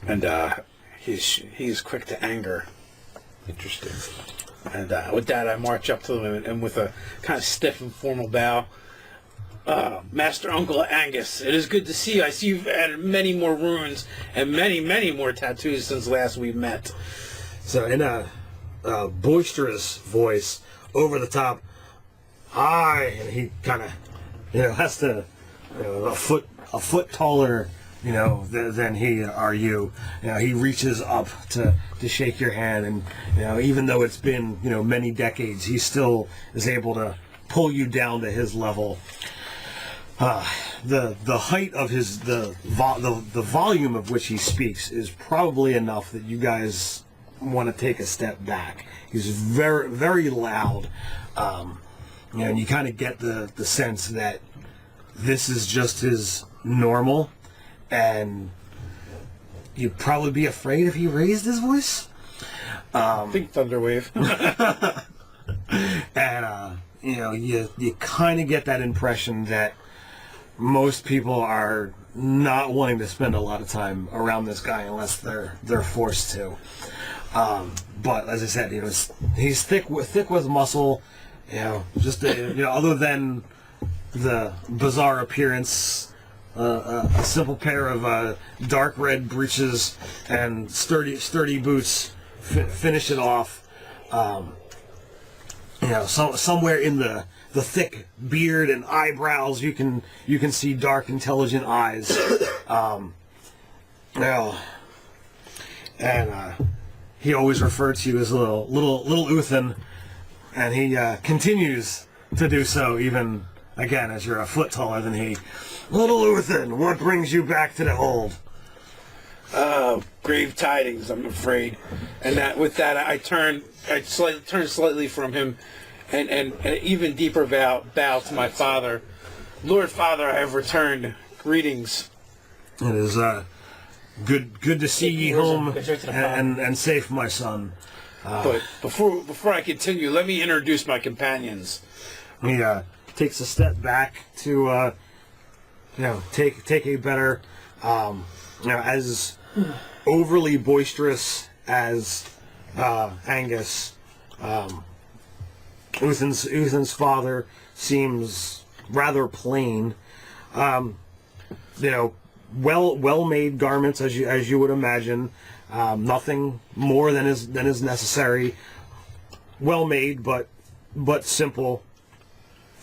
And he's quick to anger. Interesting. And with that, I march up to him and with a kind of stiff and formal bow. Master Uncle Angus, it is good to see you. I see you've added many more runes and many, many more tattoos since last we met. So in a boisterous voice, over the top, hi, and he kind of, has to, a foot taller, than he are you. He reaches up to shake your hand, and even though it's been many decades, he still is able to pull you down to his level. The height of his the volume of which he speaks is probably enough that you guys want to take a step back. He's very, very loud, and you kind of get the sense that this is just his normal, and you'd probably be afraid if he raised his voice. I think Thunderwave. And you kind of get that impression that most people are not wanting to spend a lot of time around this guy unless they're forced to. But as I said, he's thick with muscle. Just other than the bizarre appearance, a simple pair of dark red breeches and sturdy boots finish it off. Somewhere in the thick beard and eyebrows, you can see dark, intelligent eyes. And he always referred to you as little Uthan, and he continues to do so, even again as you're a foot taller than he. Little Uthan, what brings you back to the hold? Grave tidings, I'm afraid. And with that, I turn slightly from him, and an even deeper bow to my father. Lord Father, I have returned. Greetings. It is good to see ye home and safe, my son. But before I continue, let me introduce my companions. He takes a step back to take a better as overly boisterous as Angus. Uthan's father seems rather plain. Well-made garments, as you would imagine. Nothing more than is necessary. Well-made, but simple.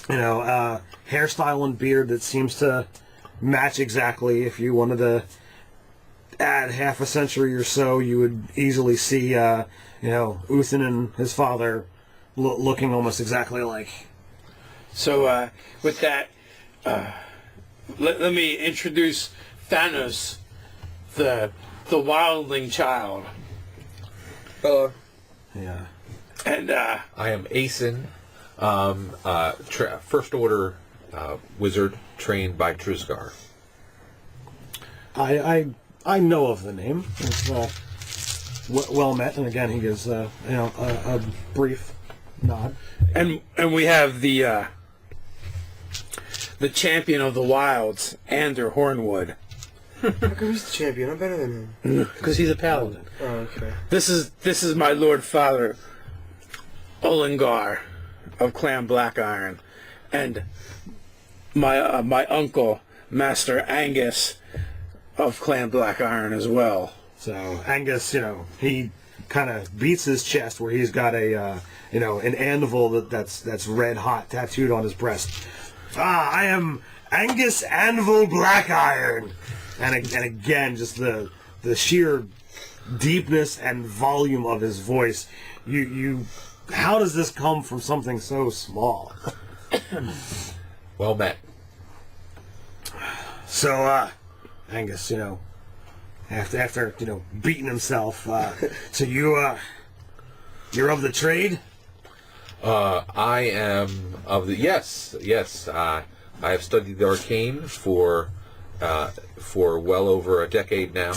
Hairstyle and beard that seems to match exactly. If you wanted to add half a century or so, you would easily see, Uthan and his father looking almost exactly like. So with that, let me introduce Thanos, the wildling child, Yeah. and I am Asen, first order wizard trained by Truscar. I know of the name. It's well met, and again he gives a brief nod. and we have the champion of the wilds, Ander Hornwood, How come he's the champion? I'm better than him. because he's a paladin. Oh, okay. This is my lord father, Olengar of Clan Blackiron, and my uncle, Master Angus of Clan Blackiron as well. So Angus, he kind of beats his chest where he's got an anvil that's red hot tattooed on his breast. I am Angus Anvil Blackiron, and again, just the sheer deepness and volume of his voice. You, how does this come from something so small? Well met. So, Angus, after beating himself, so you're of the trade? I am of the yes. I have studied the arcane for well over a decade now.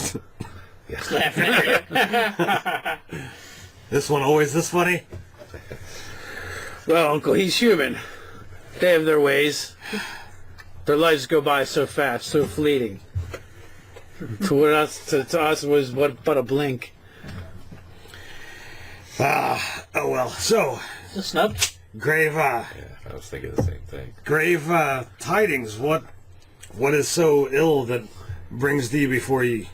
Yes. This one always this funny? Well, Uncle, he's human. They have their ways. Their lives go by so fast, so fleeting. To us, it was but a blink. Oh well. So, Is this snub? grave Yeah, I was thinking the same thing. grave tidings. What is so ill that brings thee before ye?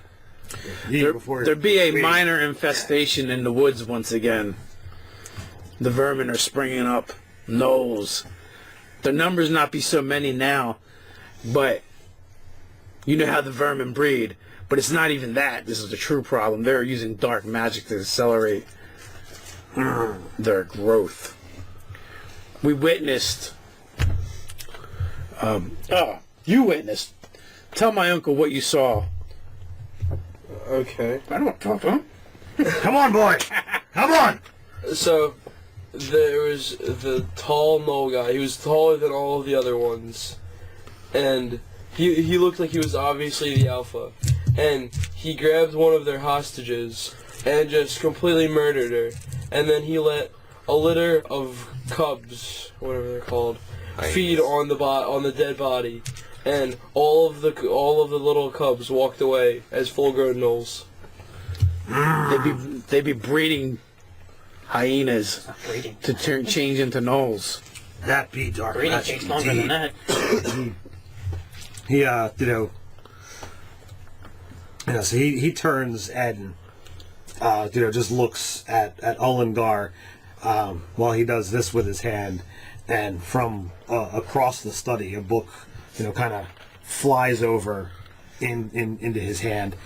There be a minor infestation in the woods once again. The vermin are springing up. Gnolls. Their numbers not be so many now, but you know how the vermin breed. But it's not even that. This is the true problem. They're using dark magic to accelerate their growth. We witnessed. You witnessed. Tell my uncle what you saw. Okay. I don't want to talk to him. Come on, boy. Come on. So, there was the tall gnoll guy. He was taller than all of the other ones. And he looked like he was obviously the alpha. And he grabbed one of their hostages and just completely murdered her. And then he let a litter of cubs, whatever they're called, feed on the dead body. And all of the little cubs walked away as full-grown gnolls. They'd be breeding hyenas Breeding. to change into gnolls. That be dark Breeding magic takes longer than indeed. that. So he turns and just looks at Olengar while he does this with his hand, and from across the study, a book kind of flies over into his hand.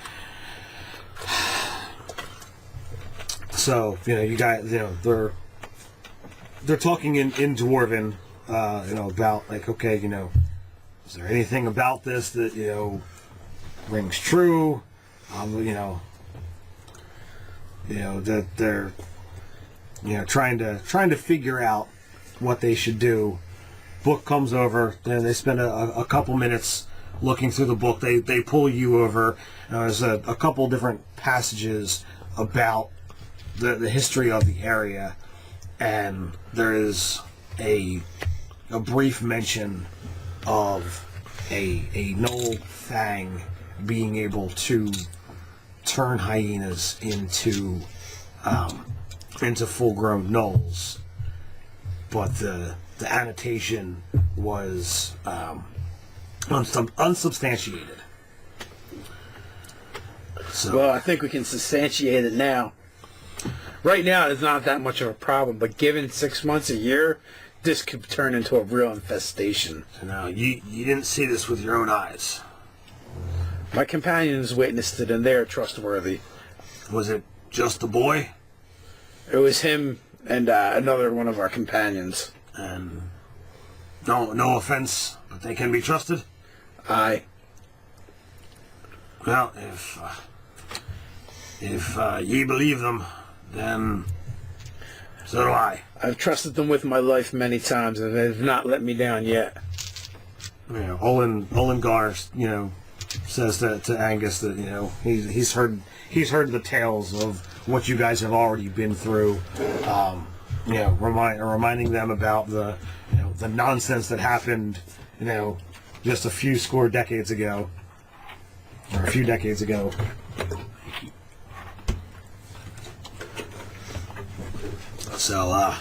So you guys, they're talking in Dwarven, about like, okay, is there anything about this that rings true? That they're trying to figure out what they should do. Book comes over, and they spend a couple minutes looking through the book. They pull you over. There's a couple different passages about the history of the area, and there is a brief mention of a gnoll fang being able to turn hyenas into full-grown gnolls, but the annotation was unsubstantiated. So, Well, I think we can substantiate it now. Right now, it's not that much of a problem, but given 6 months, a year, this could turn into a real infestation. now you didn't see this with your own eyes. My companions witnessed it, and they're trustworthy. Was it just the boy? It was him and another one of our companions. And no offense, but they can be trusted. Aye. Well, if ye believe them, then so do I. I've trusted them with my life many times, and they've not let me down yet. You know, Olin Gar, says to Angus that he's heard the tales of what you guys have already been through. Reminding them about the nonsense that happened, just a few decades ago. So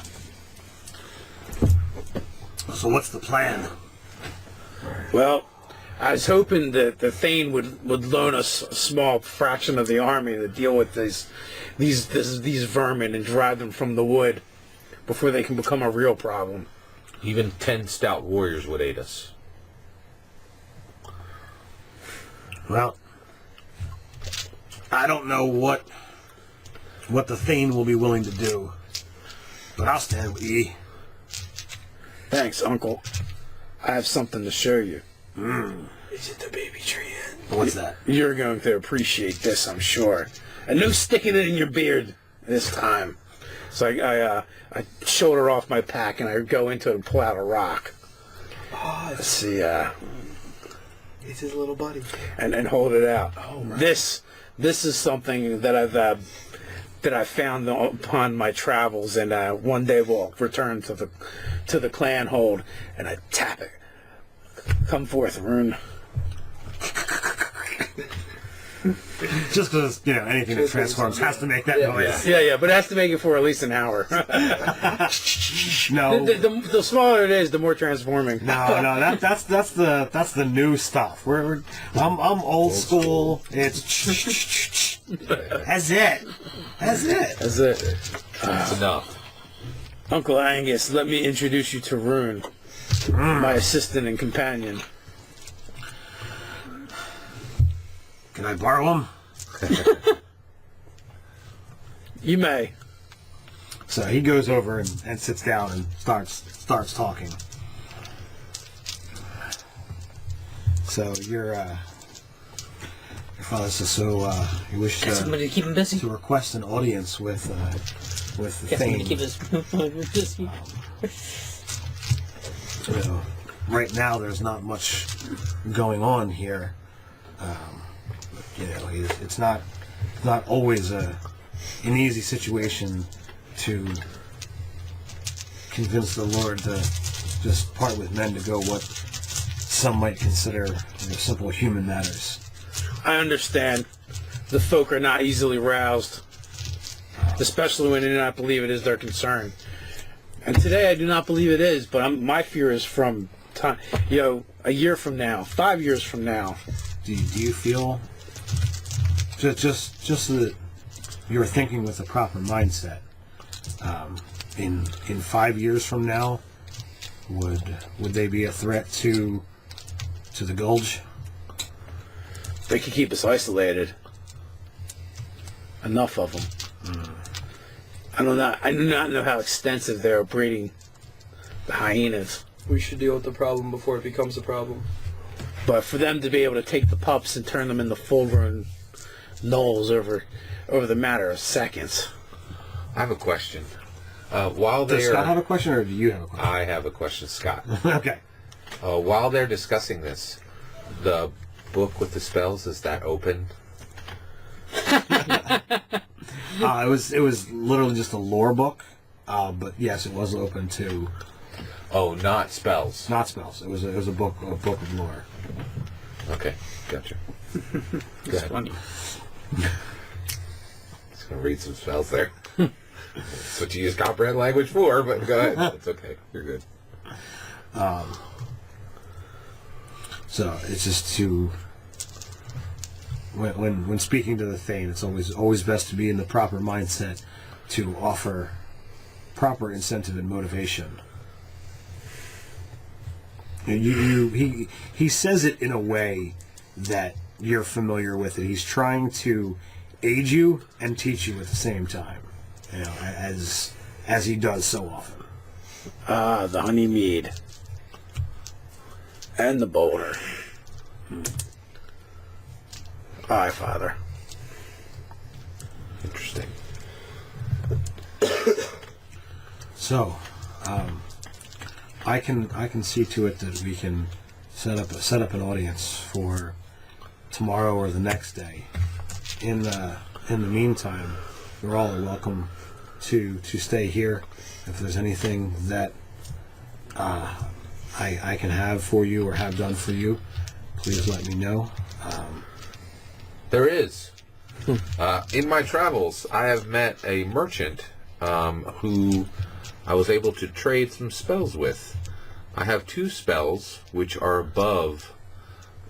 what's the plan? Well, I was hoping that the Thane would loan us a small fraction of the army to deal with these vermin and drive them from the wood before they can become a real problem. Even 10 stout warriors would aid us. Well, I don't know what the Thane will be willing to do, but I'll stand with ye. Thanks, Uncle. I have something to show you. Is it the baby tree yet? What's that? You're going to appreciate this, I'm sure. And no sticking it in your beard this time. So I shoulder off my pack and I go into it and pull out a rock. Oh, Let's see, it's his little buddy. and hold it out. Oh, right. This is something that I found upon my travels, and one day we'll return to the clan hold, and I tap it. Come forth, Rune. Just because anything that transforms has to make that noise. Yeah, but it has to make it for at least an hour. No, the smaller it is, the more transforming. no, that's the new stuff. I'm old school. It's that's it. That's it. That's enough. Uncle Angus, let me introduce you to Rune, my assistant and companion. Can I borrow him? You may. So he goes over and sits down and starts talking. So your father says he wishes Got somebody to keep him busy. to request an audience with the Got somebody to Thane. keep us busy. Right now there's not much going on here. It's not always an easy situation to convince the Lord to just part with men to go what some might consider simple human matters. I understand. The folk are not easily roused, especially when they do not believe it is their concern. And today I do not believe it is, but my fear is from time, a year from now, 5 years from now. Do you feel just so that you're thinking with the proper mindset? In 5 years from now, would they be a threat to the Gulge? They could keep us isolated. Enough of them. I do not know how extensive they are breeding the hyenas. We should deal with the problem before it becomes a problem. But for them to be able to take the pups and turn them into full-grown gnolls over the matter of seconds. I have a question. While Does they're... Scott have a question, or do you have a question? I have a question, Scott. Okay. While they're discussing this, the book with the spells, is that open? It was literally just a lore book, but yes, it was open to Oh, not spells. not spells. It was a book of lore. Okay, gotcha. Go It's ahead. funny. Just gonna read some spells there. That's what you use comprehend language for, but go ahead. It's okay. You're good. So it's just to when speaking to the Thane, it's always best to be in the proper mindset to offer proper incentive and motivation. He says it in a way that you're familiar with it. He's trying to aid you and teach you at the same time. As as he does so often. Ah, the honey mead. And the boulder. Aye, Father. Interesting. So, I can see to it that we can set up an audience for tomorrow or the next day. In the meantime, you're all welcome to stay here. If there's anything that I can have for you or have done for you, please let me know. There is. In my travels, I have met a merchant who I was able to trade some spells with. I have 2 spells which are above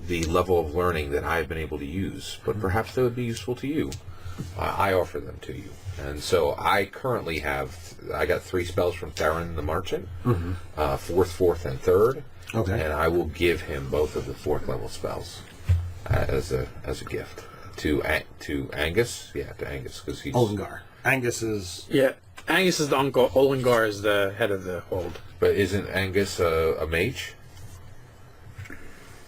the level of learning that I've been able to use, but perhaps they would be useful to you. I offer them to you. And so I currently I got 3 spells from Theron the Merchant, 4th, 4th, and 3rd. Okay. And I will give him both of the 4th level spells as a gift to Angus. Yeah, to Angus, because he's Oldengar. Angus is... Yeah, Angus is the uncle. Olengar is the head of the hold. But isn't Angus a mage?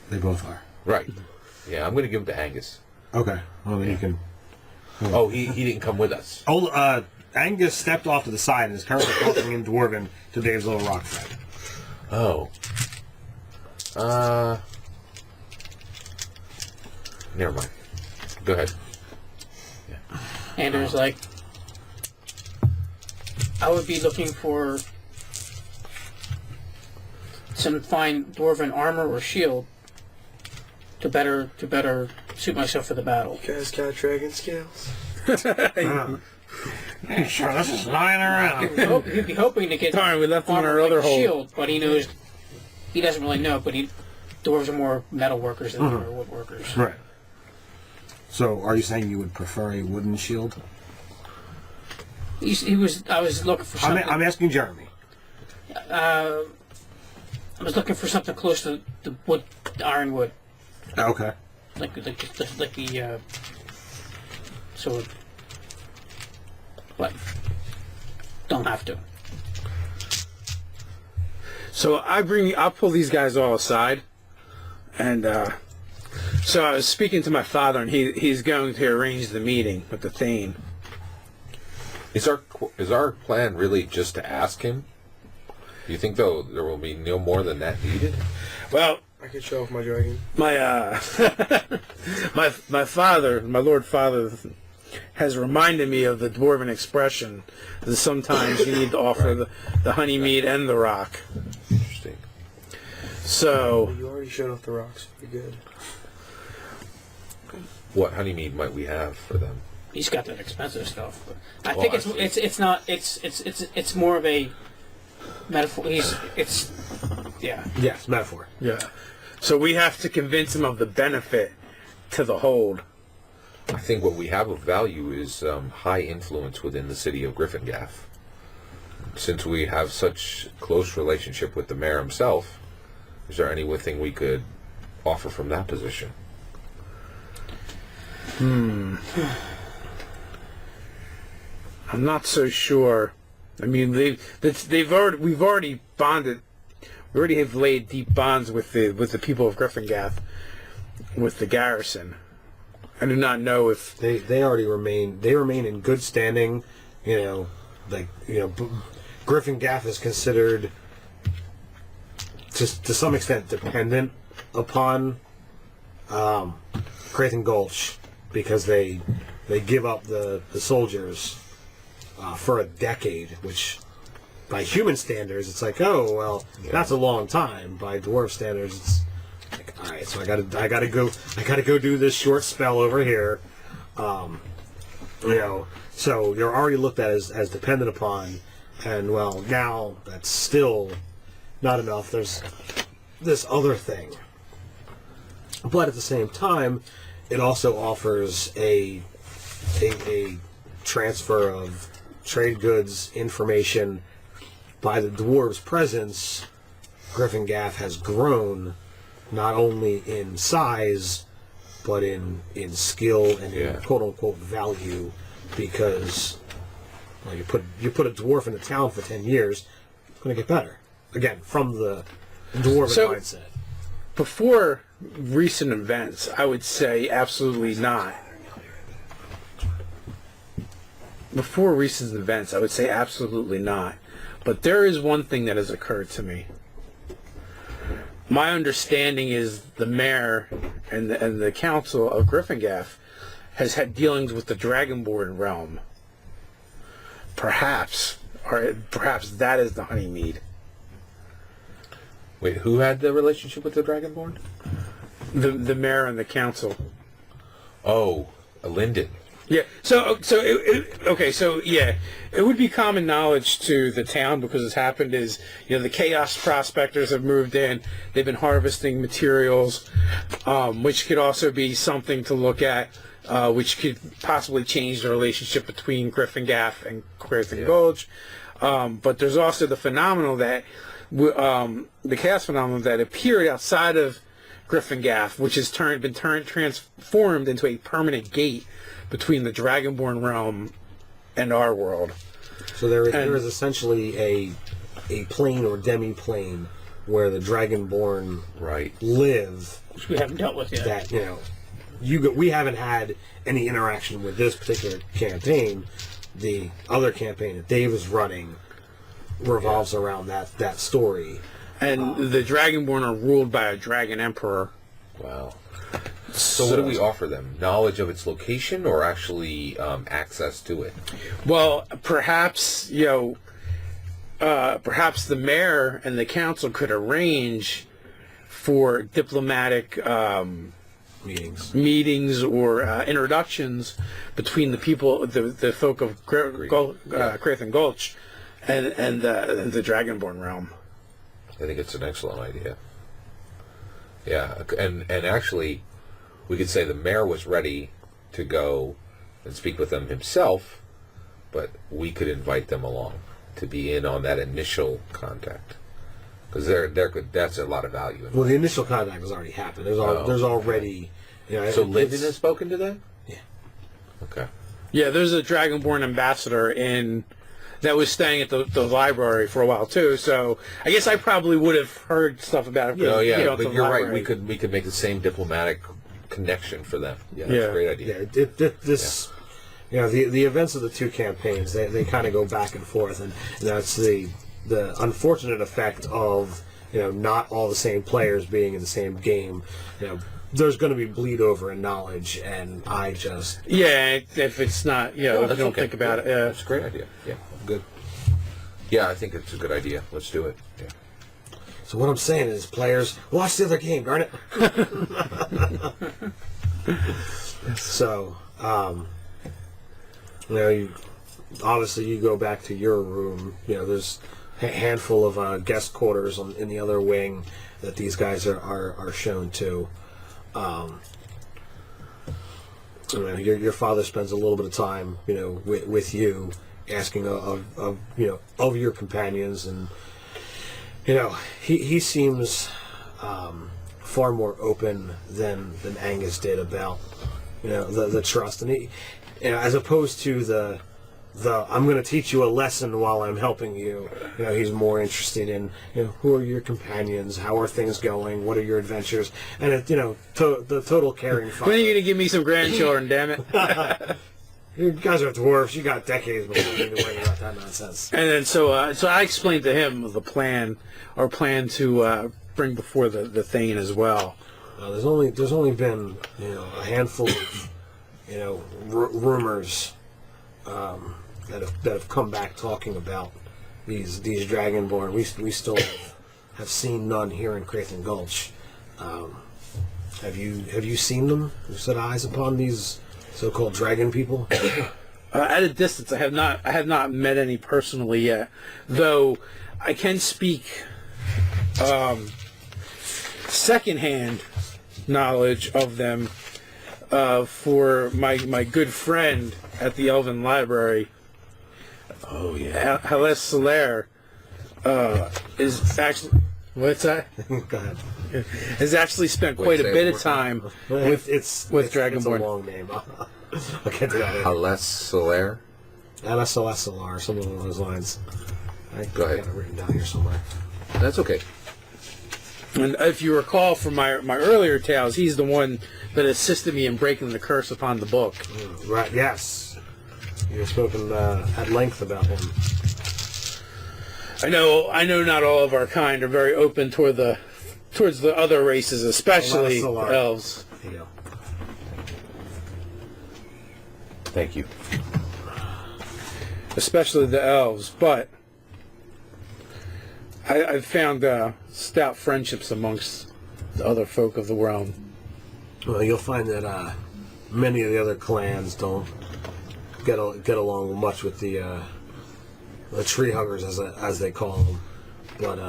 They both are. Right. Yeah, I'm going to give him to Angus. Okay. Well, then you can... Oh, he didn't come with us. Angus stepped off to the side and is currently talking in Dwarven to Dave's little rock friend. Oh. Never mind. Go ahead. Yeah. Andrew's like, I would be looking for some fine dwarven armor or shield to better suit myself for the battle. You guys got dragon scales? Hey, sure, this is lying around. He'd be hoping to get Darn, we left him in armor our like other a hold. shield, but he knows he doesn't really know. But dwarves are more metal workers than they are wood workers. Right. So, are you saying you would prefer a wooden shield? I was looking for something. I'm asking Jeremy. I was looking for something close to the wood, the ironwood, Okay. like the sword. But don't have to. So I'll pull these guys all aside, and so I was speaking to my father, and he's going to arrange the meeting with the Thane. Is our plan really just to ask him? Do you think though there will be no more than that needed? Well, I could show off my dragon. my my father, my Lord Father, has reminded me of the Dwarven expression that sometimes you need to offer the honey mead and the rock. Interesting. So You already showed off the rocks. You're good. What honeymead might we have for them? He's got that expensive stuff. But I Oh, think I see. it's more of a metaphor. Yeah. Yes, metaphor. yeah, so we have to convince him of the benefit to the hold. I think what we have of value is high influence within the city of Gryffindor. Since we have such close relationship with the mayor himself, is there anything we could offer from that position? I'm not so sure. I mean, we've already bonded. We already have laid deep bonds with the people of Gryffindor, with the garrison. I do not know if They already remain in good standing. Griffin Gaff is considered to some extent dependent upon Craithen Gulge because they give up the soldiers for a decade, which by human standards it's like, oh well, that's a long time. By dwarf standards, it's like, all right, so I gotta go do this short spell over here. So you're already looked at as dependent upon, and well, now that's still not enough. There's this other thing, but at the same time, it also offers a transfer of trade goods information. By the dwarves' presence, Griffin Gaff has grown not only in size but in skill and in quote unquote value, because Well, you put a dwarf in a town for 10 years, it's going to get better. Again, from the dwarven mindset. Before recent events, I would say absolutely not. Before recent events, I would say absolutely not. But there is one thing that has occurred to me. My understanding is the mayor and the council of Gryffindor has had dealings with the Dragonborn realm. Perhaps that is the Honeymead. Wait, who had the relationship with the Dragonborn? The mayor and the council. Oh, Linden. Yeah. It would be common knowledge to the town because what's happened is, the Chaos Prospectors have moved in. They've been harvesting materials, which could also be something to look at, which could possibly change the relationship between Gryffindor and Craithen Gulge. But there's also the phenomenon that, the chaos phenomenon that appeared outside of Gryffindor, which has transformed into a permanent gate between the Dragonborn realm and our world. So there is essentially a plane or demi-plane where the Dragonborn live. Which we haven't dealt with yet. That, we haven't had any interaction with this particular campaign. The other campaign that Dave is running revolves around that story. And the Dragonborn are ruled by a Dragon Emperor. Wow. So what do we offer them? Knowledge of its location, or actually access to it? Well, perhaps perhaps the mayor and the council could arrange for diplomatic meetings or introductions between the people, the folk of Craithen Gulge, and the Dragonborn realm. I think it's an excellent idea. Yeah, and actually, we could say the mayor was ready to go and speak with them himself, but we could invite them along to be in on that initial contact, because that's a lot of value in it. Well, the initial contact has already happened. There's already. So Linden has spoken to them? Yeah. Okay. Yeah, there's a Dragonborn ambassador that was staying at the library for a while too. So I guess I probably would have heard stuff about it. But you're right. We could make the same diplomatic connection for them. Yeah, that's a great idea. Yeah, the events of the two campaigns, they kind of go back and forth, and that's the unfortunate effect of not all the same players being in the same game. There's going to be bleed over in knowledge, and I just if it's not if you don't think about it. That's a great idea. Yeah, good. Yeah, I think it's a good idea. Let's do it. Yeah. So what I'm saying is, players, watch the other game, darn it. So, obviously you go back to your room. There's a handful of guest quarters in the other wing that these guys are shown to. Your father spends a little bit of time, with you, asking of your companions, and he seems far more open than Angus did about the trust, and he as opposed to the I'm going to teach you a lesson while I'm helping you. He's more interested in who are your companions, how are things going, what are your adventures, and the total caring father. When are you going to give me some grandchildren? Damn it! You guys are dwarves. You got decades before you need to worry about that nonsense. And then so I explained to him the plan, our plan to bring before the Thane as well. There's only been a handful of rumors that have come back talking about these Dragonborn. We still have seen none here in Craithen Gulge. Have you seen them? Have you set eyes upon these so-called dragon people? At a distance, I have not met any personally yet, though I can speak secondhand knowledge of them for my good friend at the Elven Library. Oh yeah, Halas Solaire is actually. What's that? Go ahead. Has actually spent quite a bit of time with Dragonborn. It's a long name. I'll get to that. Halas Solaire. MSLSLR, something along those lines. I Go ahead. got it written down here somewhere. That's okay. And if you recall from my earlier tales, he's the one that assisted me in breaking the curse upon the book. Right, yes. You've spoken at length about him. I know not all of our kind are very open towards the other races, especially Solar. elves. There you go. Thank you. Especially the elves, but I've found stout friendships amongst the other folk of the realm. Well, you'll find that many of the other clans don't get along much with the tree huggers, as they call them. But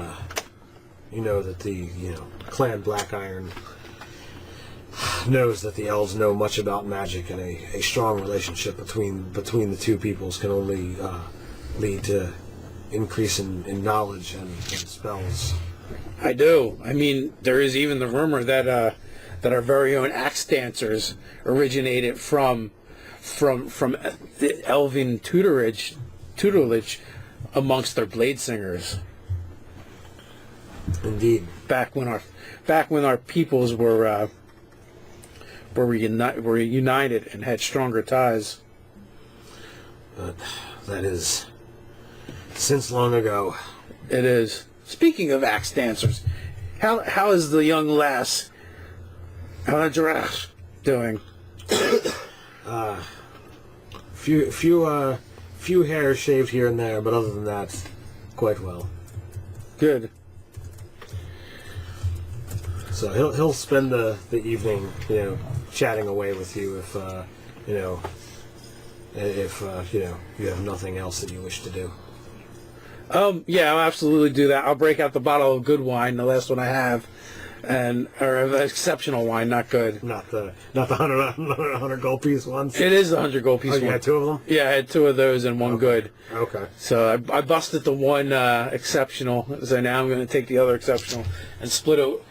you know that the clan Black Iron knows that the elves know much about magic, and a strong relationship between the two peoples can only lead to increase in knowledge and spells. I do. I mean, there is even the rumor that our very own axe dancers originated from the elven tutelage amongst their blade singers. Indeed. Back when our peoples were united and had stronger ties. But that is since long ago. It is. Speaking of axe dancers, how is the young lass Aladras doing? Few hairs shaved here and there, but other than that, quite well. Good. So he'll spend the evening, chatting away with you if you have nothing else that you wish to do. Yeah, I'll absolutely do that. I'll break out the bottle of good wine, the last one I have, or of exceptional wine, not good. Not the 100 gold piece ones. It is the 100 gold piece Oh, one. you had two of them? Yeah, I had two of those and one good. Okay. So I busted the one exceptional. So now I'm going to take the other exceptional and split it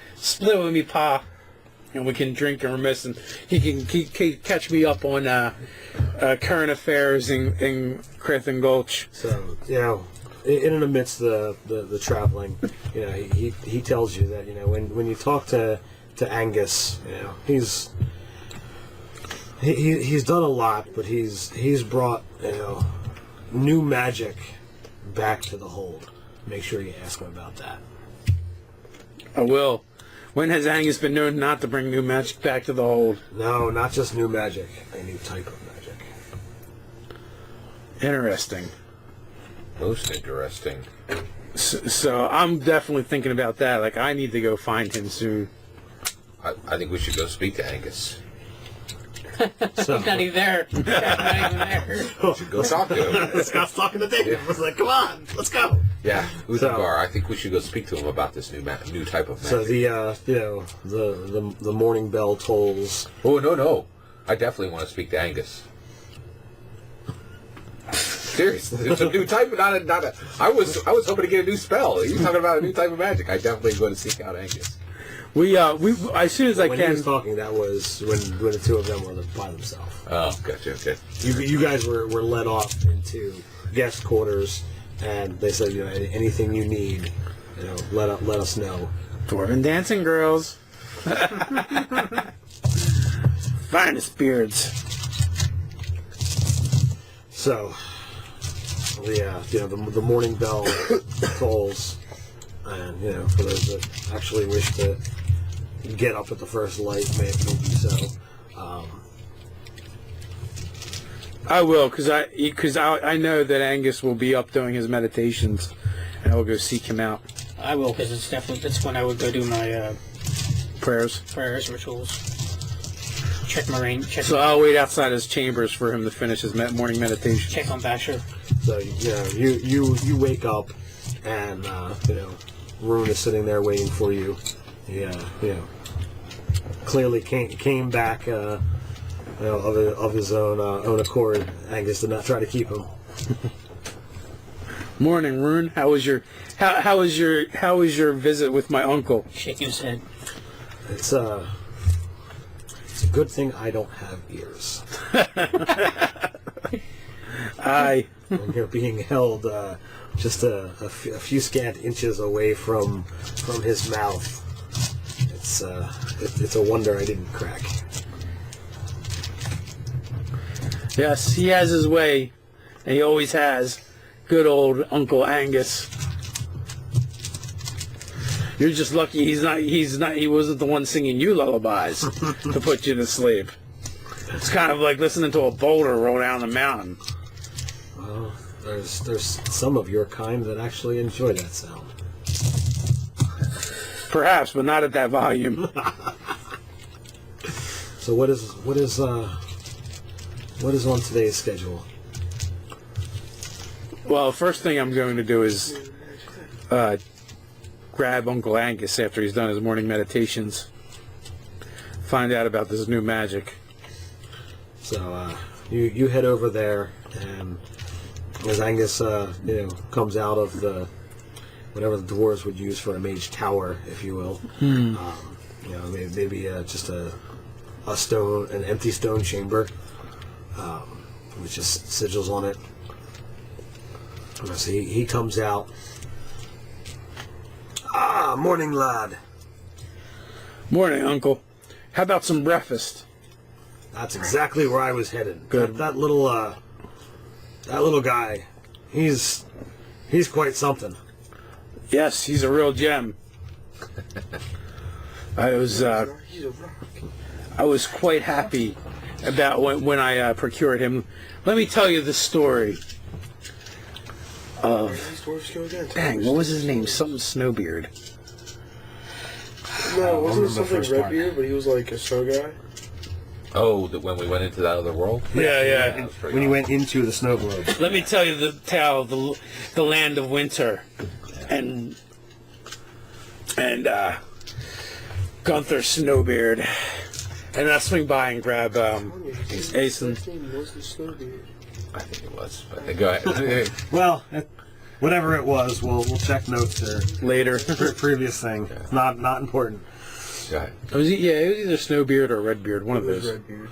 with me pa, and we can drink and remiss, and he can catch me up on current affairs in Craithen Gulge. So in and amidst the traveling, he tells you that when you talk to Angus, he's done a lot, but he's brought new magic back to the hold. Make sure you ask him about that. I will. When has Angus been known not to bring new magic back to the hold? No, not just new magic, a new type of magic. Interesting. Most interesting. So I'm definitely thinking about that. Like, I need to go find him soon. I think we should go speak to Angus. So, He's not even there. He's not even there. Go talk to him. Scott's talking to David. I was like, come on, let's go. Yeah, So- Uthengar, I think we should go speak to him about this new type of magic. So the morning bell tolls. Oh, no. I definitely want to speak to Angus. Seriously, it's a new type of I was hoping to get a new spell. You talking about a new type of magic? I definitely going to seek out Angus. We as soon as I When he can. was talking, that was when the two of them were by themselves. Oh, gotcha. Okay. You guys were led off into guest quarters, and they said, anything you need, let us know. Dwarven dancing girls. Finest beards. So the morning bell tolls, and for those that actually wish to get up at the first light, maybe so. I will, because I know that Angus will be up doing his meditations, and I will go seek him out. I will, because that's when I would go do my Prayers. prayers, rituals. Check my rain. So I'll wait outside his chambers for him to finish his morning meditation. Check on Basher. So you wake up, and Rune is sitting there waiting for you. Clearly came back of his own accord. Angus did not try to keep him. Morning, Rune. How was your visit with my uncle? Shaking his head. It's a good thing I don't have ears. Aye. And you're being held just a few scant inches away from his mouth. It's a wonder I didn't crack. Yes, he has his way, and he always has. Good old Uncle Angus. You're just lucky he wasn't the one singing you lullabies to put you to sleep. It's kind of like listening to a boulder roll down the mountain. Well, there's some of your kind that actually enjoy that sound. Perhaps, but not at that volume. So what is on today's schedule? Well, first thing I'm going to do is grab Uncle Angus after he's done his morning meditations. Find out about this new magic. So you head over there, and as Angus comes out of the whatever the dwarves would use for a mage tower, if you will, maybe just an empty stone chamber with just sigils on it. So he comes out. Ah, morning, lad. Morning, Uncle. How about some breakfast? That's exactly where I was headed. Good. That little guy, he's quite something. Yes, he's a real gem. I was quite happy about when I procured him. Let me tell you the story of... These dwarves go again. Dang, what was his name? Something Snowbeard. No, wasn't it the something first part. Redbeard, but he was like a snow guy? Oh, when we went into that other world? Yeah. That was pretty When you awesome. went into the snow globe. Let me tell you the tale of the land of winter, and Gunther Snowbeard, and I'll swing by and grab Asen. His name wasn't Snowbeard. I think it was. But go ahead. Well, whatever it was, we'll check notes there. Later. Previous thing, not important. Go ahead. It was either Snowbeard or Redbeard, one of It was those. Redbeard.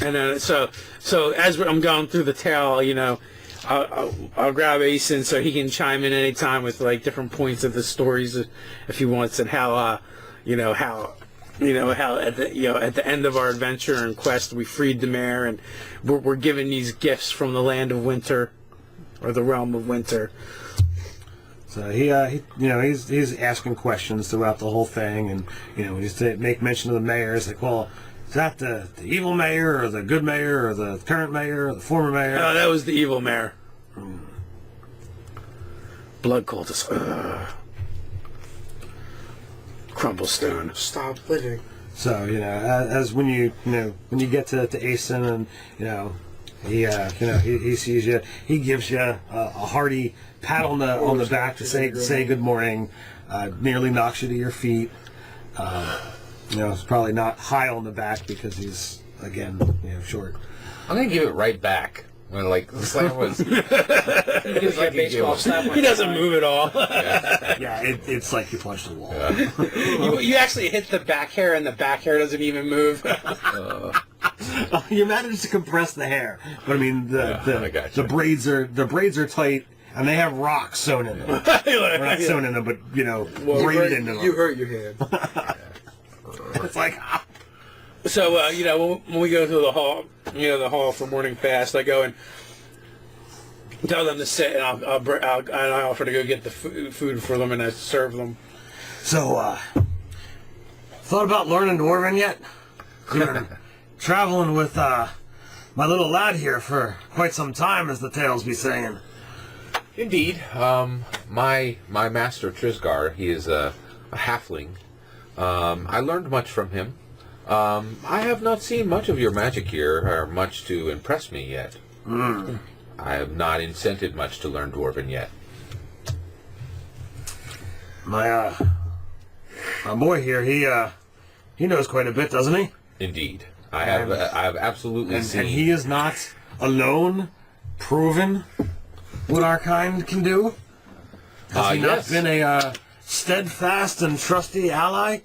And then so as I'm going through the tale, I'll grab Asen so he can chime in anytime with like different points of the stories if he wants, and how how at the end of our adventure and quest we freed the mayor, and we're given these gifts from the land of winter, or the realm of winter. So he's asking questions throughout the whole thing, and he's to make mention of the mayor. It's like, well, is that the evil mayor, or the good mayor, or the current mayor, or the former mayor? Oh, that was the evil mayor. Blood cultist. Crumblestone. Stop living. So as when you get to Asen, and he sees you, he gives you a hearty pat on the back to say good morning. Nearly knocks you to your feet. It's probably not high on the back because he's again short. I'm going to give it right back. When the slam was... It's like baseball slap. He doesn't move at all. Yeah, it's like you punched the wall. You actually hit the back hair, and the back hair doesn't even move. You managed to compress the hair, but I mean I gotcha. the braids are tight, and they have rocks sewn in them. Or not sewn in them, but braided into them. You hurt your hand. It's like So when we go through the hall, the hall for morning fast, I go and tell them to sit, and I offer to go get the food for them, and I serve them. so. Thought about learning Dwarven yet? Been traveling with my little lad here for quite some time, as the tales be saying. Indeed. My master, Trisgar, he is a halfling. I learned much from him. I have not seen much of your magic here, or much to impress me yet. I have not incented much to learn Dwarven yet. My boy here, he knows quite a bit, doesn't he? Indeed. I have absolutely seen... And he is not alone proven what our kind can do? Has he not yes. been a steadfast and trusty ally?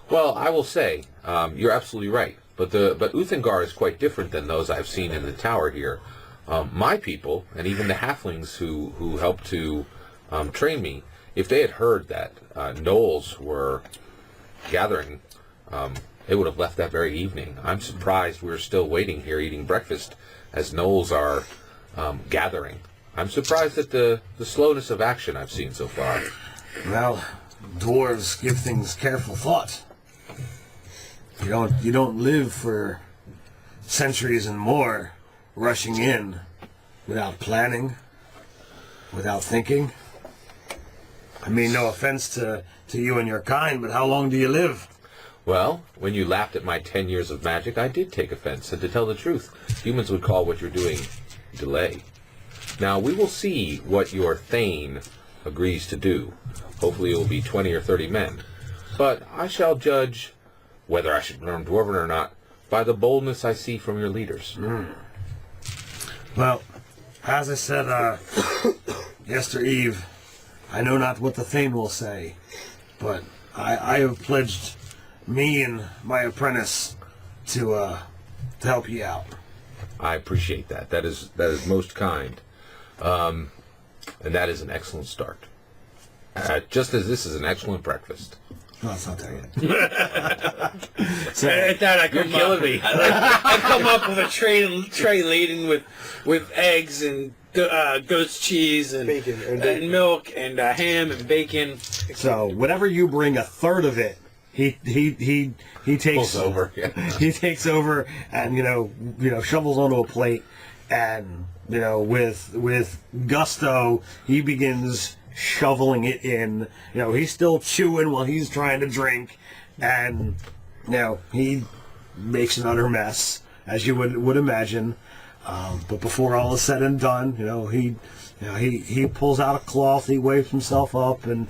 Well, I will say, you're absolutely right. But Uthengar is quite different than those I've seen in the tower here. My people, and even the halflings who helped to train me, if they had heard that gnolls were gathering, they would have left that very evening. I'm surprised we're still waiting here eating breakfast as gnolls are gathering. I'm surprised at the slowness of action I've seen so far. Well, dwarves give things careful thought. You don't live for centuries and more rushing in without planning, without thinking. I mean, no offense to you and your kind, but how long do you live? Well, when you laughed at my 10 years of magic, I did take offense, and to tell the truth, humans would call what you're doing delay. Now, we will see what your Thane agrees to do. Hopefully it will be 20 or 30 men. But I shall judge whether I should learn Dwarven or not by the boldness I see from your leaders. Well, as I said yester eve, I know not what the Thane will say, but I have pledged me and my apprentice to help you out. I appreciate that. That is most kind. And that is an excellent start. Just as this is an excellent breakfast. No, it's not there yet. At that, I come killing me. I come up with a tray laden with eggs and goat's cheese and Bacon and milk and ham and bacon. So whatever you bring, a third of it, he takes Pulls over. Yeah. He takes over and shovels onto a plate, and with gusto he begins shoveling it in. He's still chewing while he's trying to drink, and he makes an utter mess, as you would imagine. But before all is said and done, he pulls out a cloth, he wipes himself up, and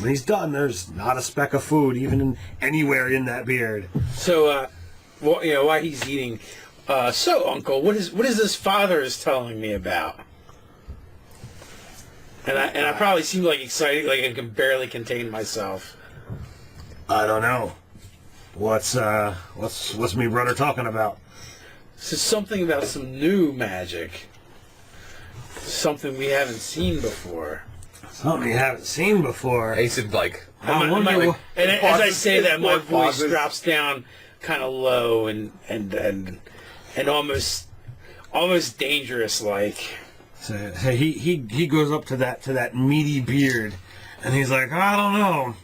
when he's done, there's not a speck of food even anywhere in that beard. So, while he's eating, so Uncle, what is this father is telling me about? And I probably seem like excited, like I can barely contain myself. I don't know. What's me brother talking about? So something about some new magic. Something we haven't seen before. Something you haven't seen before. Hastened like... I wonder what- And as I say that, my voice pauses. drops down kind of low and almost dangerous like. So he goes up to that meaty beard, and he's like, I don't know,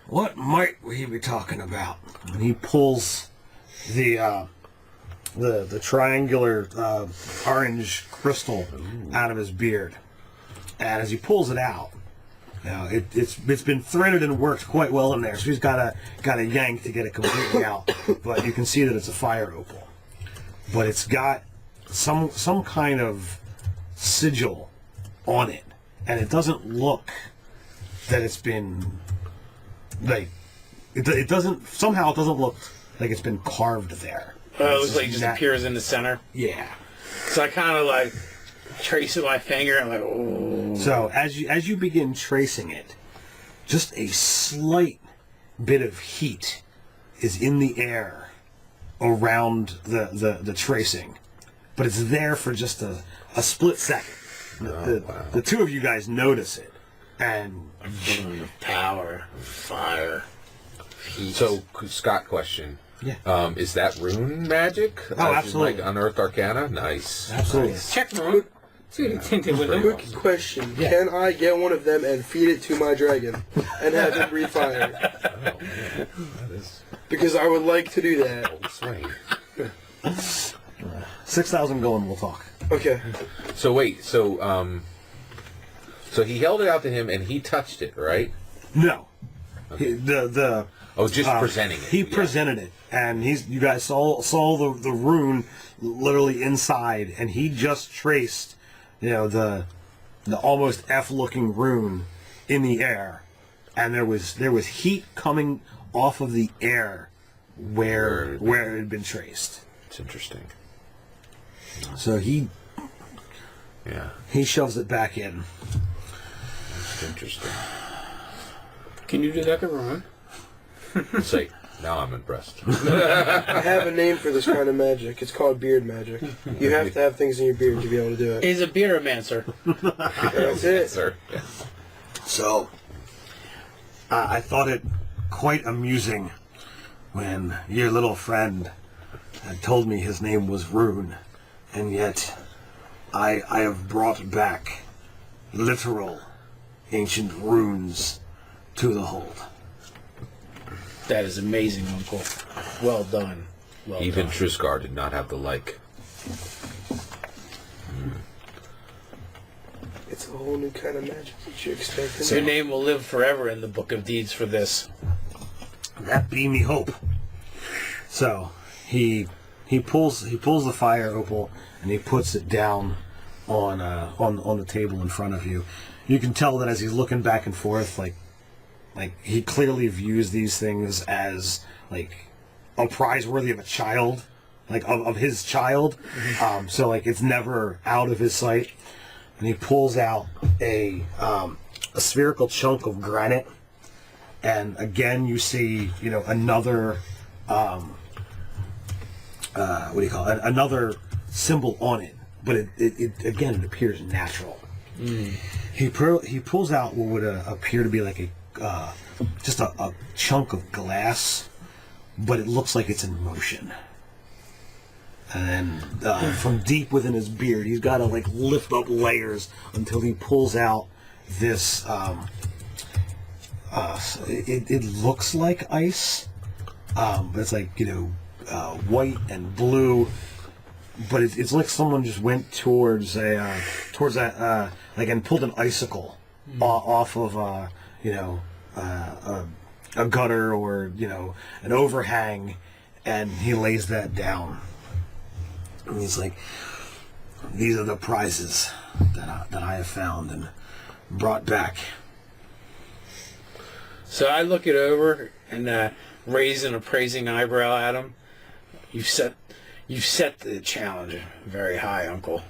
what might he be talking about? And he pulls the triangular orange crystal out of his beard, and as he pulls it out, it's been threaded and worked quite well in there. So he's got a yank to get it completely out, but you can see that it's a fire opal, but it's got some kind of sigil on it, and it doesn't look that it's been like it doesn't look like it's been carved there. It looks like it just appears in the center. Yeah. So I kind of like trace it with my finger. I'm like, oh. So as you begin tracing it, just a slight bit of heat is in the air around the tracing, but it's there for just a split second. The two of you guys notice it, and Power, fire, heat. So, Scott, question. Yeah. Is that rune magic? Oh, absolutely. Like Unearthed Arcana? Nice. absolutely. Check room. See what he tinted with them. Quick question. Can I get one of them and feed it to my dragon and have him breathe fire? That is Because I would like to do that. old swing. 6,000 going. We'll talk. Okay. So wait, so he held it out to him and he touched it, right? No. Just presenting it. He presented it, and you guys saw the rune literally inside, and he just traced, the almost F-looking rune in the air, and there was heat coming off of the air where it had been traced. It's interesting. So he shoves it back in. It's interesting. Can you do that to Ron? Say, Now I'm impressed. I have a name for this kind of magic. It's called beard magic. You have to have things in your beard to be able to do it. He's a beeromancer. That's it. Sir. So, I thought it quite amusing when your little friend had told me his name was Rune, and yet I have brought back literal ancient runes to the hold. That is amazing, Uncle. Well done. Well Even done. Truscar did not have the like. It's a whole new kind of magic that you expect. Your name will live forever in the Book of Deeds for this. That be me hope. So he pulls the fire opal and he puts it down on the table in front of you. You can tell that as he's looking back and forth, like he clearly views these things as like a prize worthy of a child, like of his child. So like it's never out of his sight. And he pulls out a spherical chunk of granite, and again you see another what do you call it? Another symbol on it, but it again it appears natural. He pulls out what would appear to be like just a chunk of glass, but it looks like it's in motion. And then from deep within his beard, he's got to like lift up layers until he pulls out this. It looks like ice, but it's like white and blue. But it's like someone just went towards that like and pulled an icicle off of a gutter or an overhang, and he lays that down. And he's like, these are the prizes that I have found and brought back. So I look it over and raise an appraising eyebrow at him. You've set the challenge very high, Uncle.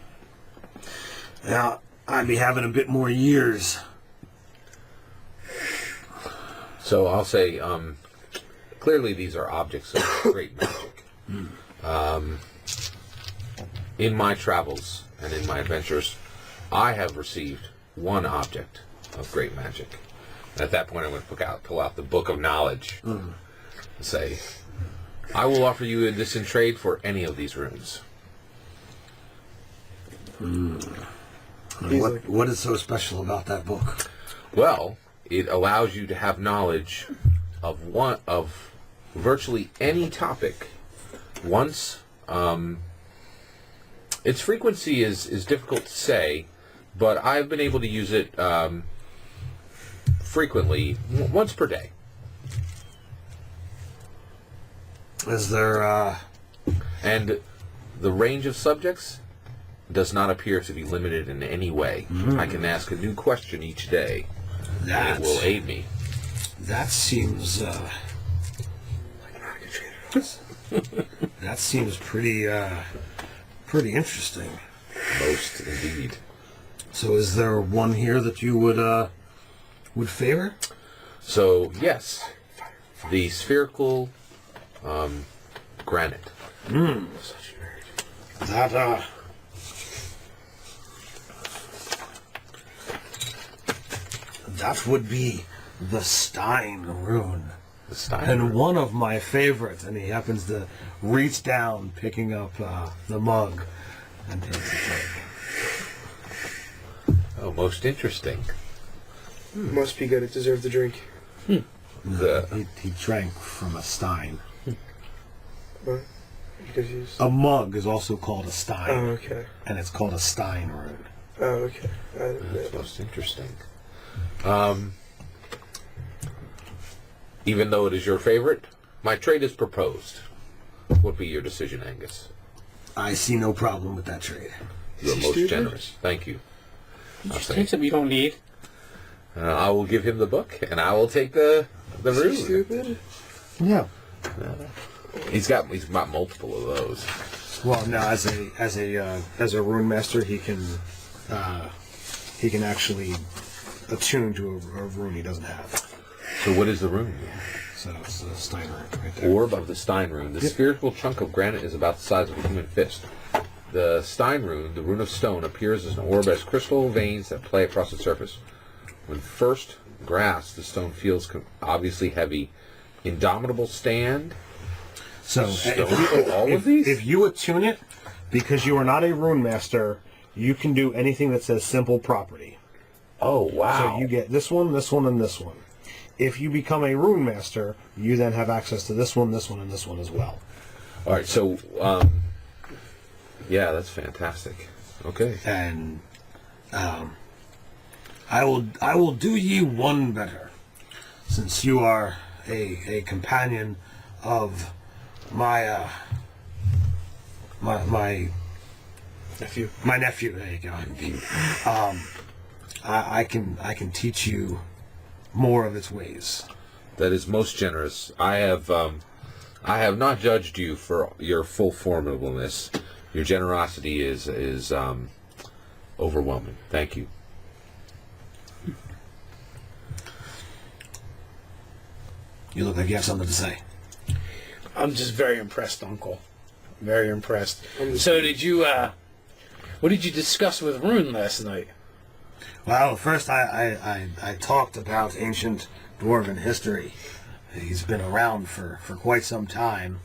Now, I'd be having a bit more years. So I'll say, clearly these are objects of great magic. In my travels and in my adventures, I have received one object of great magic. And at that point, I'm going to pull out the Book of Knowledge and say, I will offer you this in trade for any of these runes. What is so special about that book? Well, it allows you to have knowledge of virtually any topic once. Its frequency is difficult to say, but I've been able to use it frequently, once per day. Is there And the range of subjects does not appear to be limited in any way. I can ask a new question each day, and it will aid me. that seems that seems pretty interesting. Most indeed. So is there one here that you would favor? So, yes, the spherical granite. That would be the Stein rune. The Stein And rune. one of my favorites, and he happens to reach down, picking up the mug, and takes a drink. Oh, most interesting. Must be good. It deserved the drink. He drank from a Stein. What? I'm confused. A mug is also called a Stein, Oh, okay. and it's called a Stein rune. Oh, okay. That's most interesting. Even though it is your favorite, my trade is proposed. What would be your decision, Angus? I see no problem with that trade. You're he most stupid? generous. Thank you. Just take something you don't need. I will give him the book, and I will take the Is he rune. stupid? Yeah. He's got multiple of those. Well, now as a rune master, he can actually attune to a rune he doesn't have. So what is the rune? So it's the Stein rune right there. Orb of the Stein rune. The spherical chunk of granite is about the size of a human fist. The Stein rune, the rune of stone, appears as an orb as crystal veins that play across its surface. When first grasped, the stone feels obviously heavy. Indomitable stand. So All of these? if you attune it, because you are not a rune master, you can do anything that says simple property. Oh, wow. So you get this one, and this one. If you become a rune master, you then have access to this one, and this one as well. All right, so, yeah, that's fantastic. Okay. And I will do ye one better, since you are a companion of my my nephew. My nephew. There you go. I can teach you more of its ways. That is most generous. I have not judged you for your full formidableness. Your generosity is overwhelming. Thank you. You look like you have something to say. I'm just very impressed, Uncle. Very impressed. So did you, what did you discuss with Rune last night? Well, first I talked about ancient Dwarven history. He's been around for quite some time,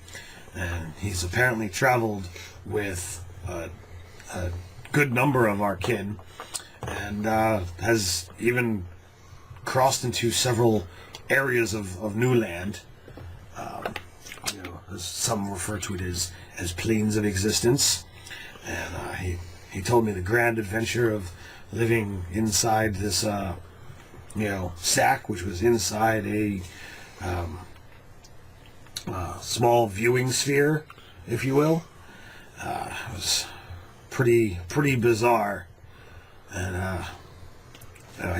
and he's apparently traveled with a good number of our kin, and has even crossed into several areas of new land. As some refer to it as planes of existence, and he told me the grand adventure of living inside this sack, which was inside a small viewing sphere, if you will. It was pretty bizarre, and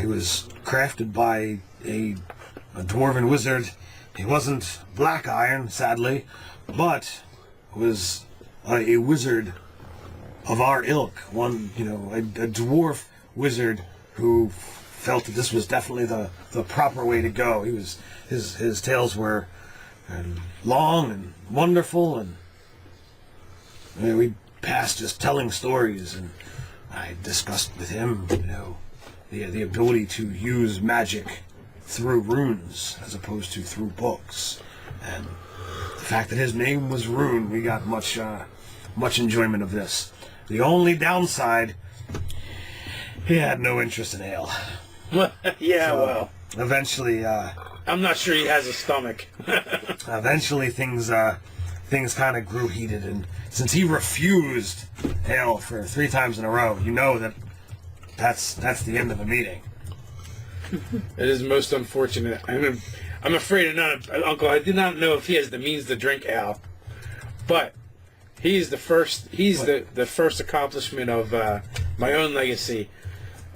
he was crafted by a dwarven wizard. He wasn't Black Iron, sadly, but was a wizard of our ilk. One, a dwarf wizard who felt that this was definitely the proper way to go. His tales were long and wonderful, and we passed just telling stories, and I discussed with him, the ability to use magic through runes as opposed to through books, and the fact that his name was Rune, we got much enjoyment of this. The only downside, he had no interest in ale. Yeah, So, well, eventually, I'm not sure he has a stomach. eventually things kind of grew heated, and since he refused ale for 3 times in a row, that's the end of the meeting. It is most unfortunate. I'm afraid of not, Uncle. I did not know if he has the means to drink ale, but he's the first. He's the first accomplishment of my own legacy.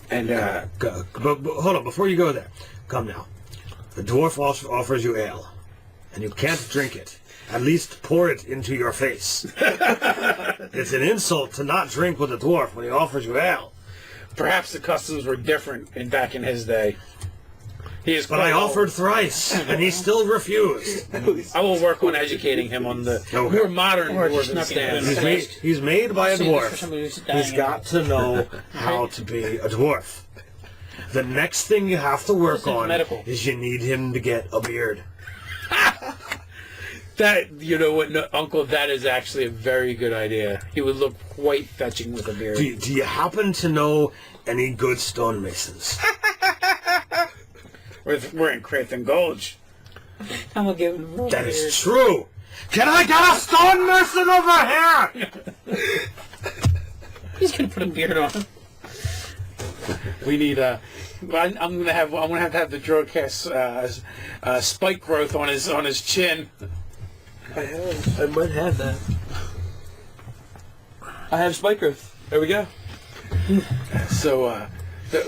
And But hold on, before you go there, come now. The dwarf offers you ale, and you can't drink it. At least pour it into your face. It's an insult to not drink with a dwarf when he offers you ale. perhaps the customs were different back in his day. He is. But I offered thrice, and he still refused. I will work on educating him on the more modern dwarven stance. He's made by a Save this for dwarf. somebody who's dying He's got to know how to be a dwarf. The next thing you have to work on medical. is you need him to get a beard. That, you know what, no, Uncle, that is actually a very good idea. He would look quite fetching with a beard. Do you happen to know any good stonemasons? We're in Craithen Gulge. I'm gonna give him That is true. Can I get a stonemason over here? He's gonna put a beard on him. We need I'm gonna have to have the drug cast spike growth on his chin. I might have that. I have spike growth. There we go. So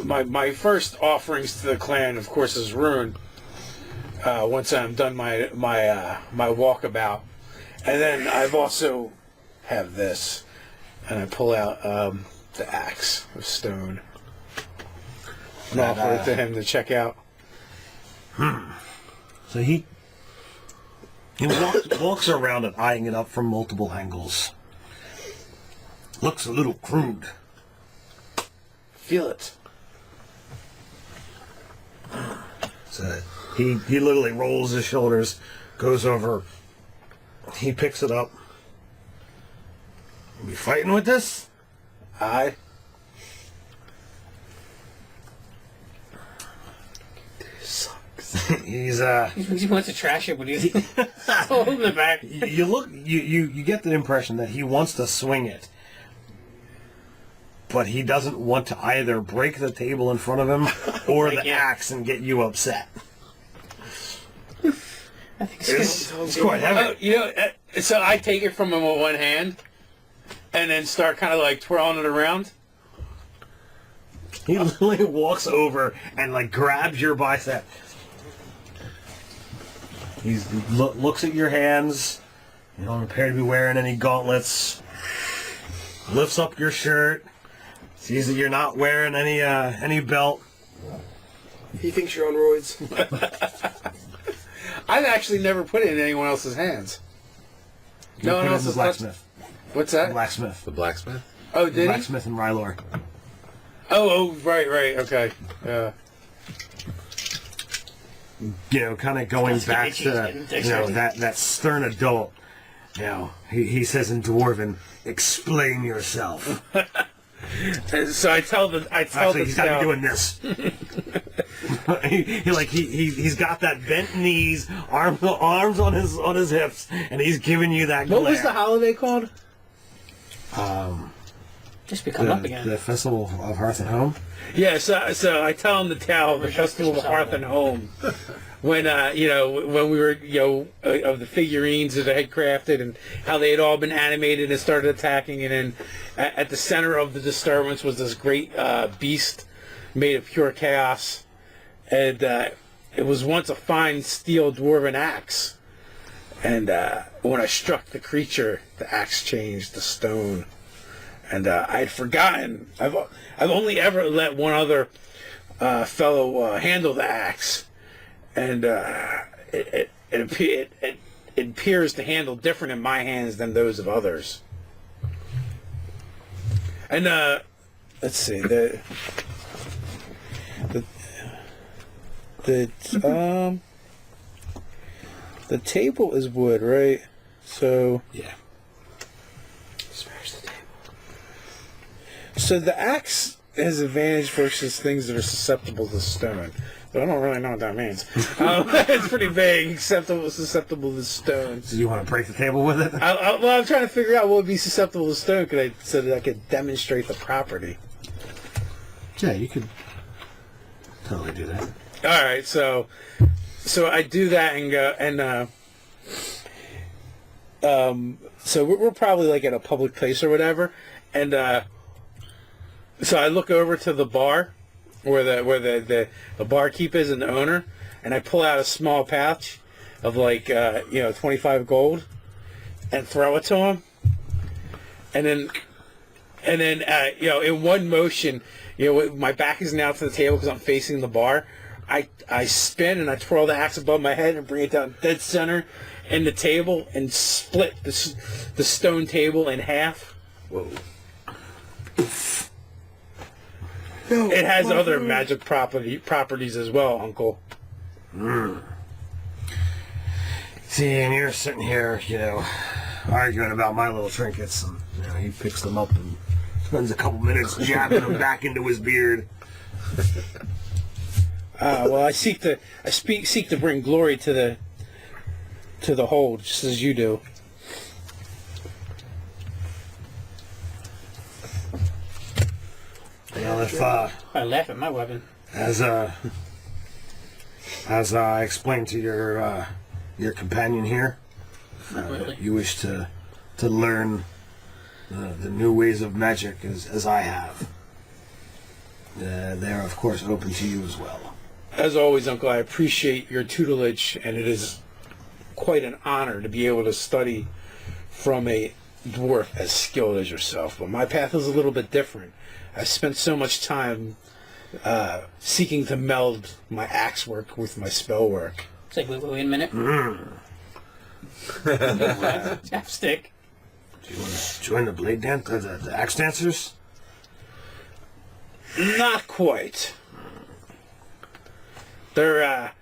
my first offerings to the clan, of course, is Rune. Once I'm done my walkabout, and then I've also have this, and I pull out the axe of stone and offer it to him to check out. So he He walks around it, eyeing it up from multiple angles. Looks a little crude. Feel it. So he literally rolls his shoulders, goes over, he picks it up. You fighting with this? Aye. He's He wants to trash it, but he's holding it back. you get the impression that he wants to swing it, but he doesn't want to either break the table in front of him or the axe and get you upset. I think It's quite heavy. So I take it from him with one hand, and then start kind of like twirling it around. He literally walks over and like grabs your bicep. He looks at your hands. You don't appear to be wearing any gauntlets. Lifts up your shirt. Sees that you're not wearing any belt. He thinks you're on roids. I've actually never put it in anyone else's hands. No one Put it in else the has blacksmith. What's that? Blacksmith. The blacksmith? Oh, did he? Blacksmith and Rylor. Oh, right, okay. Kind of going back to that stern adult. He says in Dwarven, "Explain yourself." So I tell Actually, he's got to be doing this. He's got that bent knees, arms on his hips, and he's giving you that glare. What was the holiday called? Just become up again. The Festival of Hearth and Home. Yeah, so I tell him to tell the Festival of Hearth and Home when when we were of the figurines that I had crafted and how they had all been animated and started attacking, and then at the center of the disturbance was this great beast made of pure chaos, and it was once a fine steel dwarven axe, and when I struck the creature, the axe changed to stone. And I had forgotten. I've only ever let one other fellow handle the axe, and it appears to handle different in my hands than those of others. And let's see the table is wood, right? So Yeah. So the axe has advantage versus things that are susceptible to stone. But I don't really know what that means. It's pretty vague. Susceptible to stone. So you want to break the table with it? Well, I'm trying to figure out what would be susceptible to stone so that I could demonstrate the property. Yeah, you could totally do that. All right, so I do that and go so we're probably like at a public place or whatever, and so I look over to the bar where the barkeep is and the owner, and I pull out a small pouch of 25 gold and throw it to him, and then in one motion, my back is now to the table because I'm facing the bar. I spin and I twirl the axe above my head and bring it down dead center in the table and split the stone table in half. Whoa. It has other magic properties as well, Uncle. See, and you're sitting here, arguing about my little trinkets, and he picks them up and spends a couple minutes jabbing them back into his beard. Well, I seek to bring glory to the whole, just as you do. If I laugh at my weapon. as I explained to your companion here, Really? you wish to learn the new ways of magic as I have. They are, of course, open to you as well. As always, Uncle, I appreciate your tutelage, and it is quite an honor to be able to study from a dwarf as skilled as yourself. But my path is a little bit different. I spent so much time seeking to meld my axe work with my spell work. It's like, wait a minute. Chapstick. Do you want to join the blade dance, the axe dancers? Not quite. Their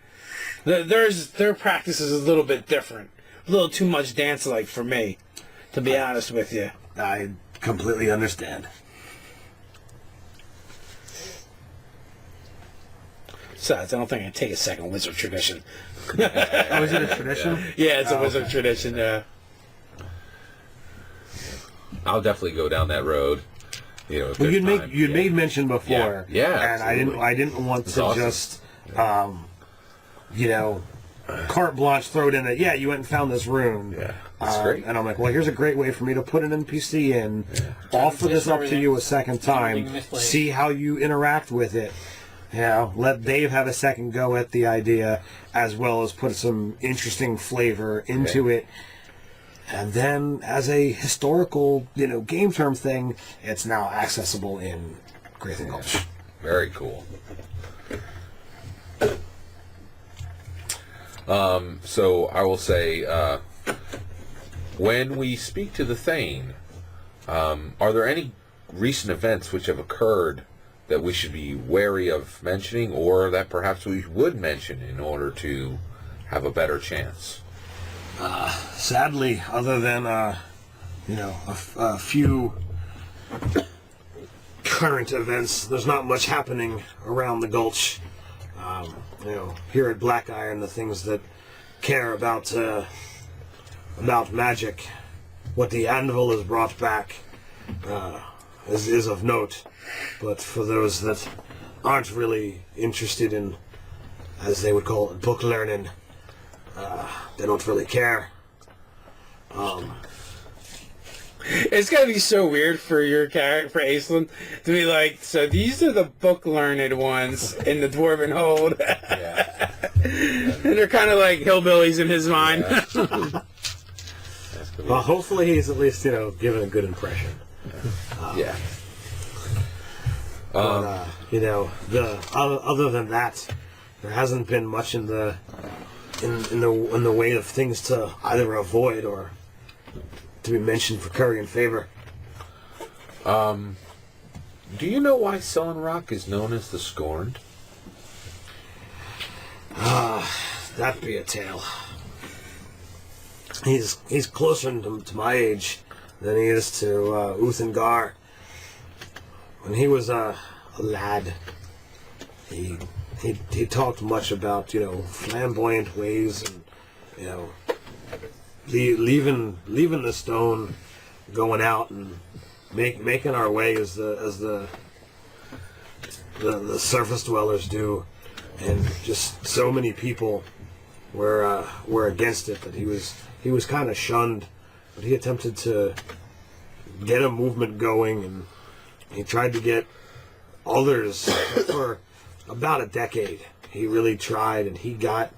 practice is a little bit different. A little too much dance-like for me, to be honest with you. I completely understand. Besides, I don't think I can take a second wizard tradition. Oh, is it a tradition? Yeah, it's a wizard tradition, yeah. I'll definitely go down that road. You know, if Well, there's time. you'd made mention before, Yeah, and absolutely. I didn't want That's to awesome. just, you know, carte blanche throw it in that. Yeah, you went and found this rune. Yeah, that's great. And I'm like, well, here's a great way for me to put an NPC in, offer this up to you a second time, Everything this way. see how you interact with it. You know, let Dave have a second go at the idea, as well as put some interesting flavor into it. And then, as a historical, game term thing, it's now accessible in Craithen Gulge. Very cool. So I will say, when we speak to the Thane, are there any recent events which have occurred that we should be wary of mentioning, or that perhaps we would mention in order to have a better chance? Sadly, other than a few current events, there's not much happening around the Gulch. Here at Black Iron, the things that care about magic, what the anvil has brought back, is of note. But for those that aren't really interested in, as they would call it, book learning, they don't really care. It's gotta be so weird for your character, for Aislinn, to be like, so these are the book learned ones in the Dwarven hold. Yeah. And they're kind of like hillbillies in his mind. That's good. Well, hopefully he's at least, given a good impression. Yeah. But, other than that, there hasn't been much in the way of things to either avoid or to be mentioned for curry and favor. Do you know why Sullen Rock is known as the Scorned? That'd be a tale. He's closer to my age than he is to Uthengar. When he was a lad, he talked much about flamboyant ways and leaving the stone, going out and making our way as the surface dwellers do, and just so many people were against it that he was kind of shunned, but he attempted to get a movement going, and he tried to get others for about a decade. He really tried, and he got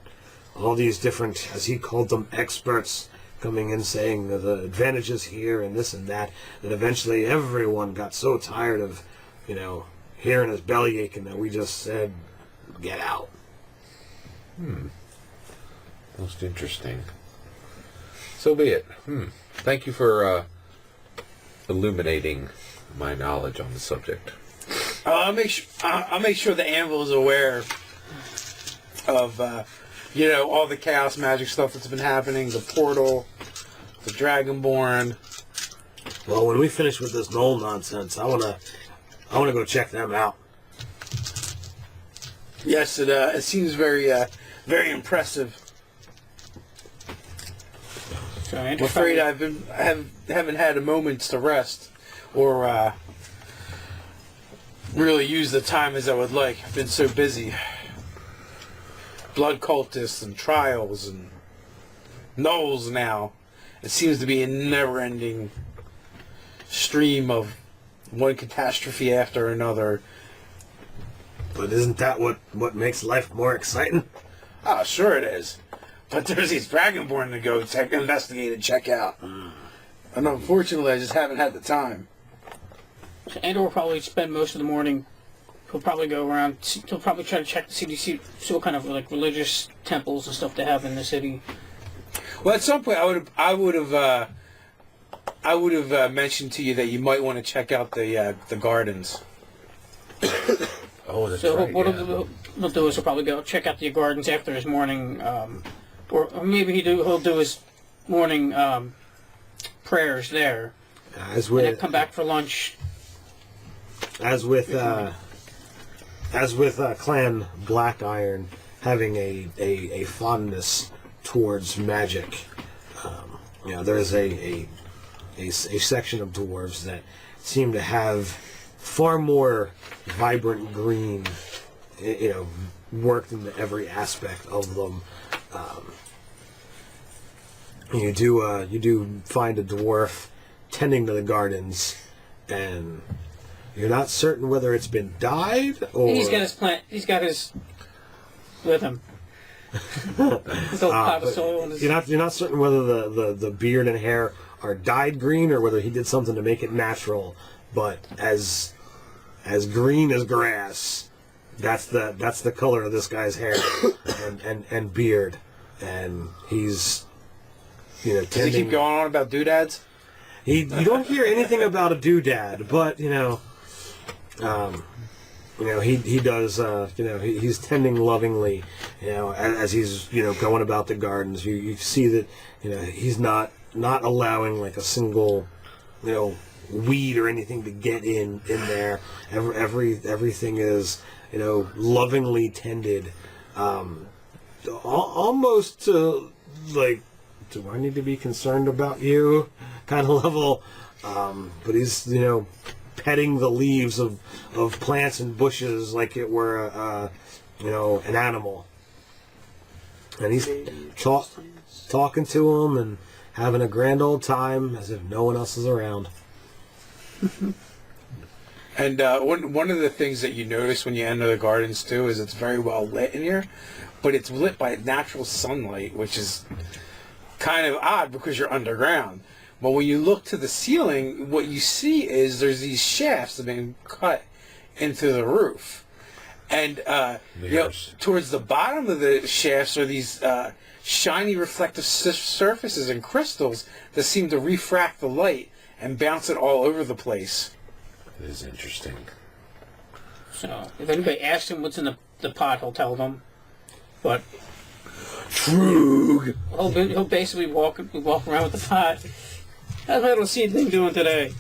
all these different, as he called them, experts coming in saying the advantages here and this and that eventually everyone got so tired of, hearing his belly aching that we just said, get out. Most interesting. So be it. Thank you for illuminating my knowledge on the subject. I'll make sure the anvil is aware of all the chaos magic stuff that's been happening, the portal, the Dragonborn. Well, when we finish with this gnoll nonsense, I wanna go check them out. Yes, it seems very impressive. So I'm afraid I haven't had a moment to rest or really use the time as I would like. I've been so busy. Blood cultists and trials and gnolls now. It seems to be a never-ending stream of one catastrophe after another. But isn't that what makes life more exciting? Ah, sure it is. But there's these Dragonborn to go investigate and check out. And unfortunately, I just haven't had the time. So Andor will probably spend most of the morning. He'll probably go around. He'll probably try to check the CDC, see what kind of religious temples and stuff they have in the city. Well, at some point, I would have mentioned to you that you might want to check out the gardens. Oh, that's So right. what yeah. he'll do is he'll probably go check out the gardens after his morning, or maybe he'll do his morning prayers there, As and then with come back for lunch. as with Clan Black Iron having a fondness towards magic. There is a section of dwarves that seem to have far more vibrant green, worked into every aspect of them. You do find a dwarf tending to the gardens, and you're not certain whether it's been dyed or He's got his plant. He's got his with him. His little pot of soil. And his, you're not certain whether the beard and hair are dyed green or whether he did something to make it natural. But as green as grass, that's the color of this guy's hair and beard, and he's Does he tending. keep going on about doodads? You don't hear anything about a doodad, but he does. He's tending lovingly. As he's going about the gardens, you see that he's not allowing like a single weed or anything to get in there. Everything is lovingly tended, almost to like, do I need to be concerned about you kind of level. But he's petting the leaves of plants and bushes like it were an animal, and he's talking to him and having a grand old time as if no one else is around. And one of the things that you notice when you enter the gardens too is it's very well lit in here, but it's lit by natural sunlight, which is kind of odd because you're underground. But when you look to the ceiling, what you see is there's these shafts that have been cut into the roof, and towards the bottom of the shafts are these shiny reflective surfaces and crystals that seem to refract the light and bounce it all over the place. It is interesting. so if anybody asks him what's in the pot, he'll tell them. But True. he'll basically walk around with the pot. How's my little seed thing doing today?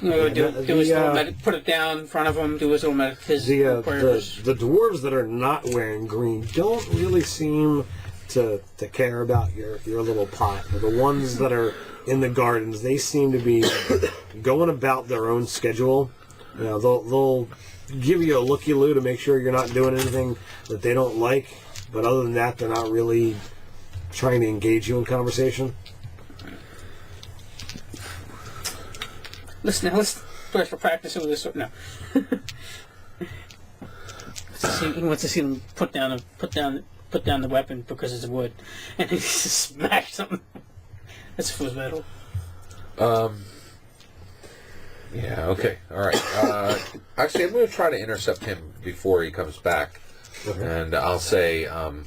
Do his little put it down in front of him. Do his little his prayers. The dwarves that are not wearing green don't really seem to care about your little pot. The ones that are in the gardens, they seem to be going about their own schedule. They'll give you a looky-loo to make sure you're not doing anything that they don't like. But other than that, they're not really trying to engage you in conversation. Listen, let's first for practice with this. No. He wants to see them put down the weapon because it's wood, and he just smash something. That's fool's metal. Yeah, okay. All right. Actually, I'm going to try to intercept him before he comes back. And I'll say, I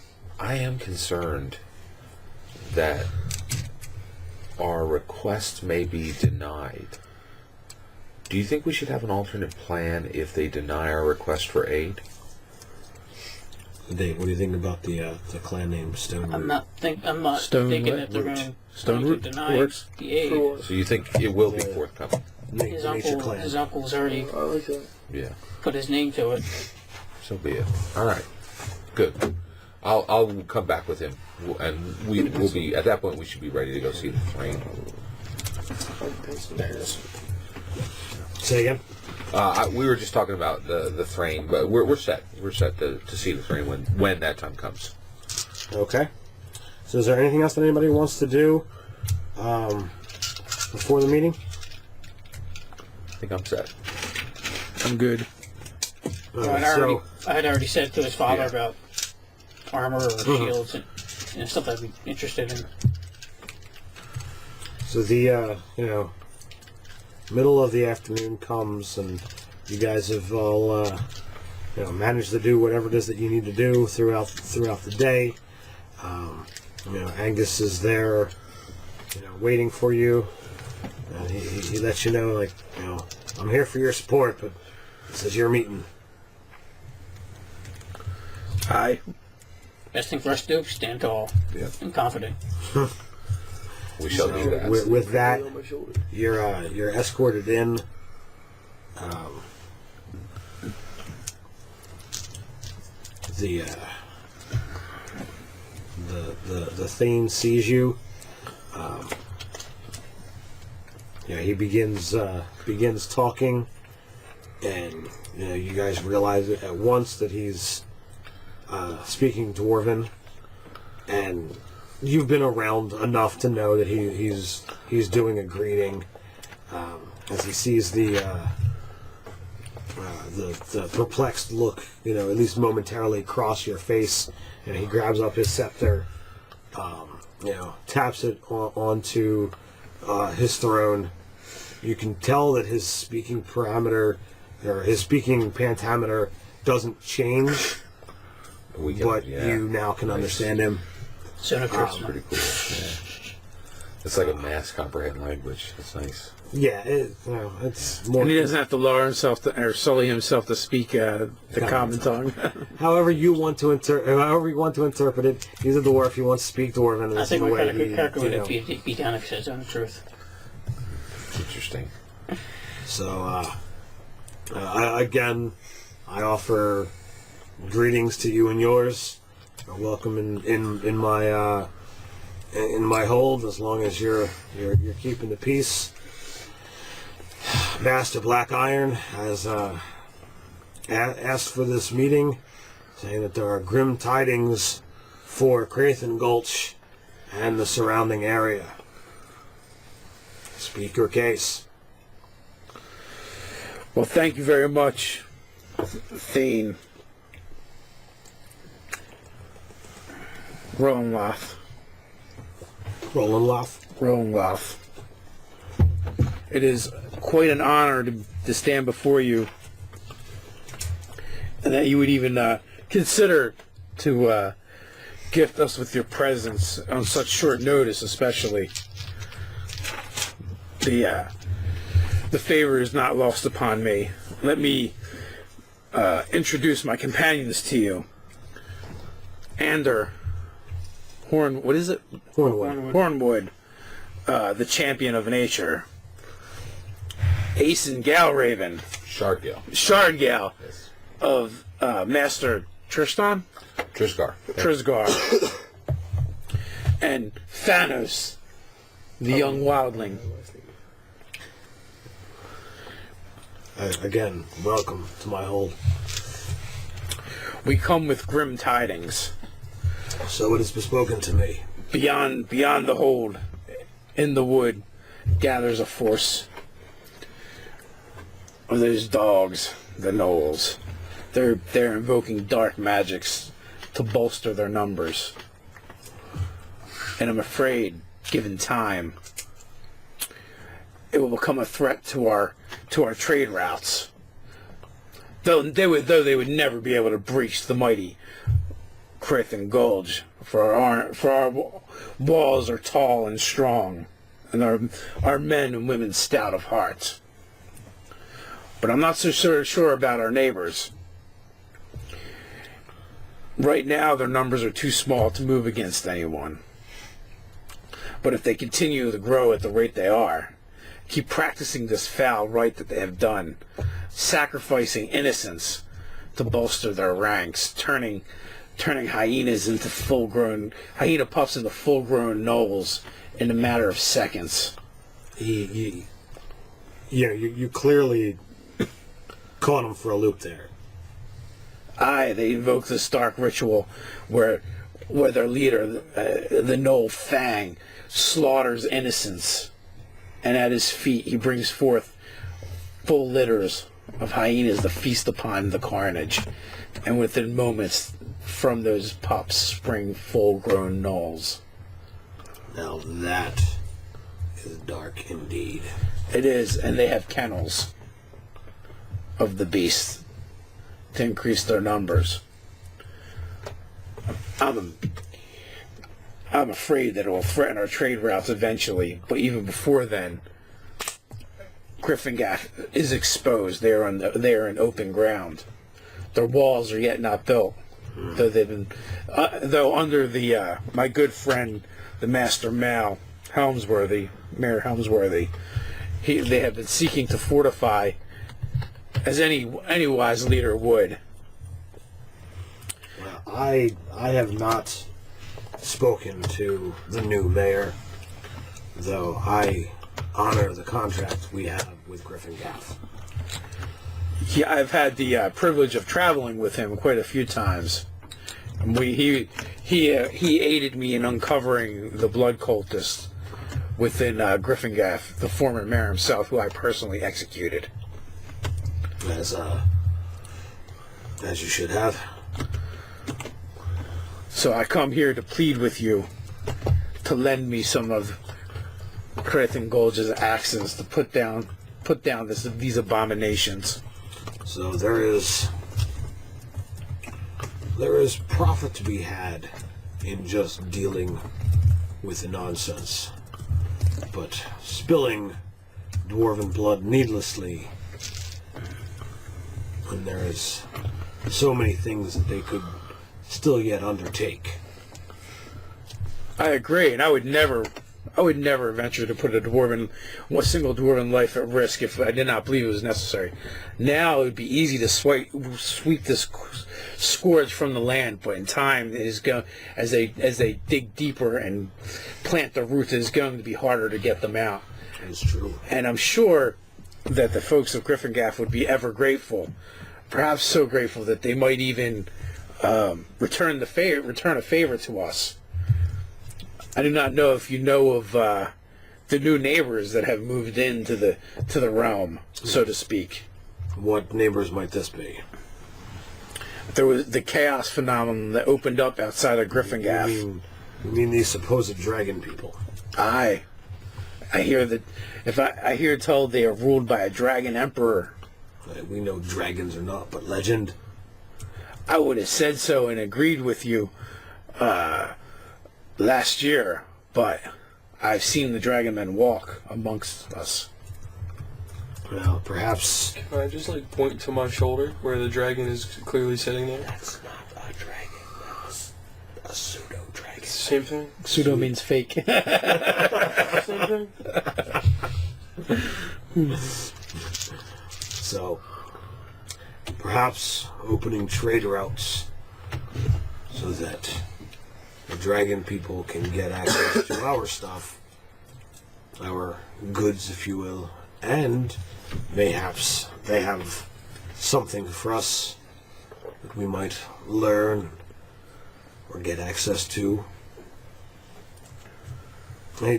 am concerned that our request may be denied. Do you think we should have an alternate plan if they deny our request for aid? Dave, what do you think about the clan name Stone? I'm not thinking that they're going to deny the aid. So you think it will be forthcoming? His uncle's already I like that. Yeah. put his name to it. So be it. All right. Good. I'll come back with him, and we'll be at that point. We should be ready to go see the frame. There it is. Say again. We were just talking about the frame, but we're set. We're set to see the frame when that time comes. Okay. So is there anything else that anybody wants to do before the meeting? I think I'm set. I'm good. I had already said to his father Yeah. about armor or shields and stuff I'd be interested in. So the middle of the afternoon comes, and you guys have all managed to do whatever it is that you need to do throughout the day. Angus is there, waiting for you. And he lets you know, like, I'm here for your support, but this is your meeting. Aye. Best thing for us to do, stand tall and confident. We shall do that. With that, you're escorted in. The Thane sees you. He begins talking, and you guys realize at once that he's speaking Dwarven, and you've been around enough to know that he's doing a greeting as he sees the perplexed look, at least momentarily cross your face, and he grabs up his scepter, taps it onto his throne. You can tell that his speaking parameter, or his speaking pentameter, doesn't change, but you now can understand him. So Pretty cool. Yeah. It's like a mass comprehend language. That's nice. Yeah, it's more. And he doesn't have to lower himself or sully himself to speak the common tongue. However you want to interpret it. He's a dwarf. He wants to speak Dwarven. I think we're kind of good character would be down if he says the truth. Interesting. So, again, I offer greetings to you and yours. Welcome in my hold, as long as you're keeping the peace. Master Black Iron has asked for this meeting, saying that there are grim tidings for Craithen Gulge and the surrounding area. Speak your case. Well, thank you very much, Thane. Rowanloth. It is quite an honor to stand before you, and that you would even consider to gift us with your presence on such short notice, especially. The favor is not lost upon me. Let me introduce my companions to you. Ander Hornwood, the champion of nature. Aeson Galraven, Shardgal, Yes. of Master Tristan? Trisgar. And Thanos, the young wildling. Again, welcome to my hold. We come with grim tidings. So it is bespoken to me. Beyond the hold, in the wood, gathers a force of those dogs, the gnolls. They're invoking dark magics to bolster their numbers. And I'm afraid, given time, it will become a threat to our trade routes. Though they would never be able to breach the mighty Craithen Gulge, for our walls are tall and strong, and our men and women stout of heart. But I'm not so sure about our neighbors. Right now, their numbers are too small to move against anyone. But if they continue to grow at the rate they are, keep practicing this foul rite that they have done, sacrificing innocents to bolster their ranks, turning hyenas into hyena pups into full-grown gnolls in a matter of seconds. You clearly caught him for a loop there. Aye, they invoke this dark ritual where their leader, the Gnoll Fang, slaughters innocents, and at his feet he brings forth full litters of hyenas to feast upon the carnage, and within moments from those pups spring full-grown gnolls. Now that is dark indeed. It is, and they have kennels of the beast to increase their numbers. I'm I'm afraid that it will threaten our trade routes eventually. But even before then, Griffingaf is exposed. They are in open ground. Their walls are yet not built, though they've been, though under the my good friend, the Master Mayor Helmsworthy, they have been seeking to fortify, as any wise leader would. Well, I have not spoken to the new mayor, though I honor the contract we have with Griffingaf. Yeah, I've had the privilege of traveling with him quite a few times. And he aided me in uncovering the blood cultists within Griffingaf, the former mayor himself, who I personally executed. As you should have. So I come here to plead with you to lend me some of Craithen Gulge's axes to put down these abominations. So there is profit to be had in just dealing with the nonsense, but spilling dwarven blood needlessly when there is so many things that they could still yet undertake. I agree, and I would never venture to put one single dwarven life at risk if I did not believe it was necessary. Now it would be easy to sweep this scourge from the land, but in time, it is going, as they dig deeper and plant the roots, it is going to be harder to get them out. It's true. And I'm sure that the folks of Griffingaf would be ever grateful, perhaps so grateful that they might even return a favor to us. I do not know if you know of the new neighbors that have moved into the realm, so to speak. What neighbors might this be? There was the chaos phenomenon that opened up outside of Griffingaf. You mean these supposed dragon people? Aye. I hear that I hear told they are ruled by a dragon emperor. We know dragons are not but legend. I would have said so and agreed with you last year, but I've seen the dragon men walk amongst us. Well, perhaps... Can I just, point to my shoulder where the dragon is clearly sitting there? That's not a dragon. That's a pseudo-dragon. Same thing? Pseudo means fake. Same thing? So, perhaps opening trade routes so that the dragon people can get access to our stuff, our goods, if you will, and mayhaps they have something for us that we might learn or get access to. You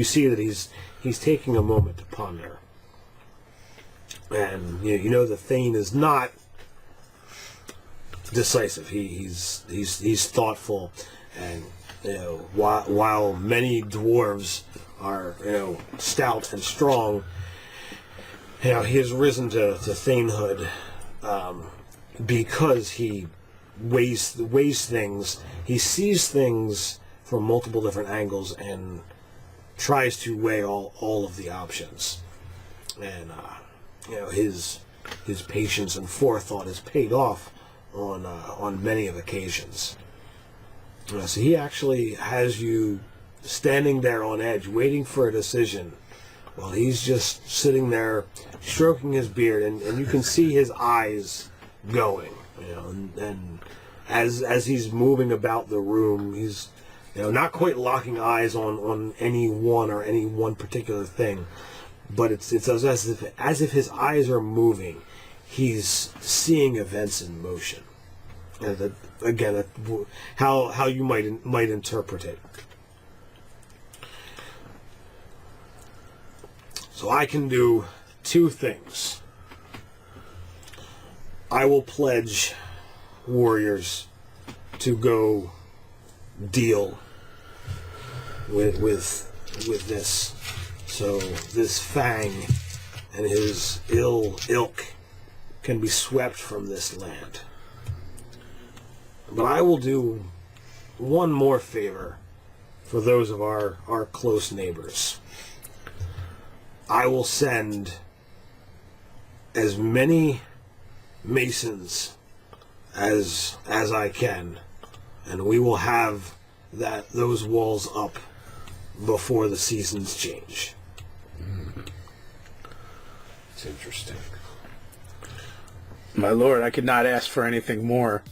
see that he's taking a moment to ponder, and the Thane is not decisive. He's thoughtful, and while many dwarves are stout and strong, he has risen to thanehood because he weighs things. He sees things from multiple different angles and tries to weigh all of the options. And his patience and forethought is paid off on many of occasions. So he actually has you standing there on edge, waiting for a decision, while he's just sitting there, stroking his beard, and you can see his eyes going. And as he's moving about the room, he's not quite locking eyes on any one particular thing, but it's as if his eyes are moving. He's seeing events in motion. Again, how you might interpret it. So I can do two things. I will pledge warriors to go deal with this. So this Fang and his ill ilk can be swept from this land. But I will do one more favor for those of our close neighbors. I will send as many masons as I can, and we will have those walls up before the seasons change. It's interesting. My lord, I could not ask for anything more.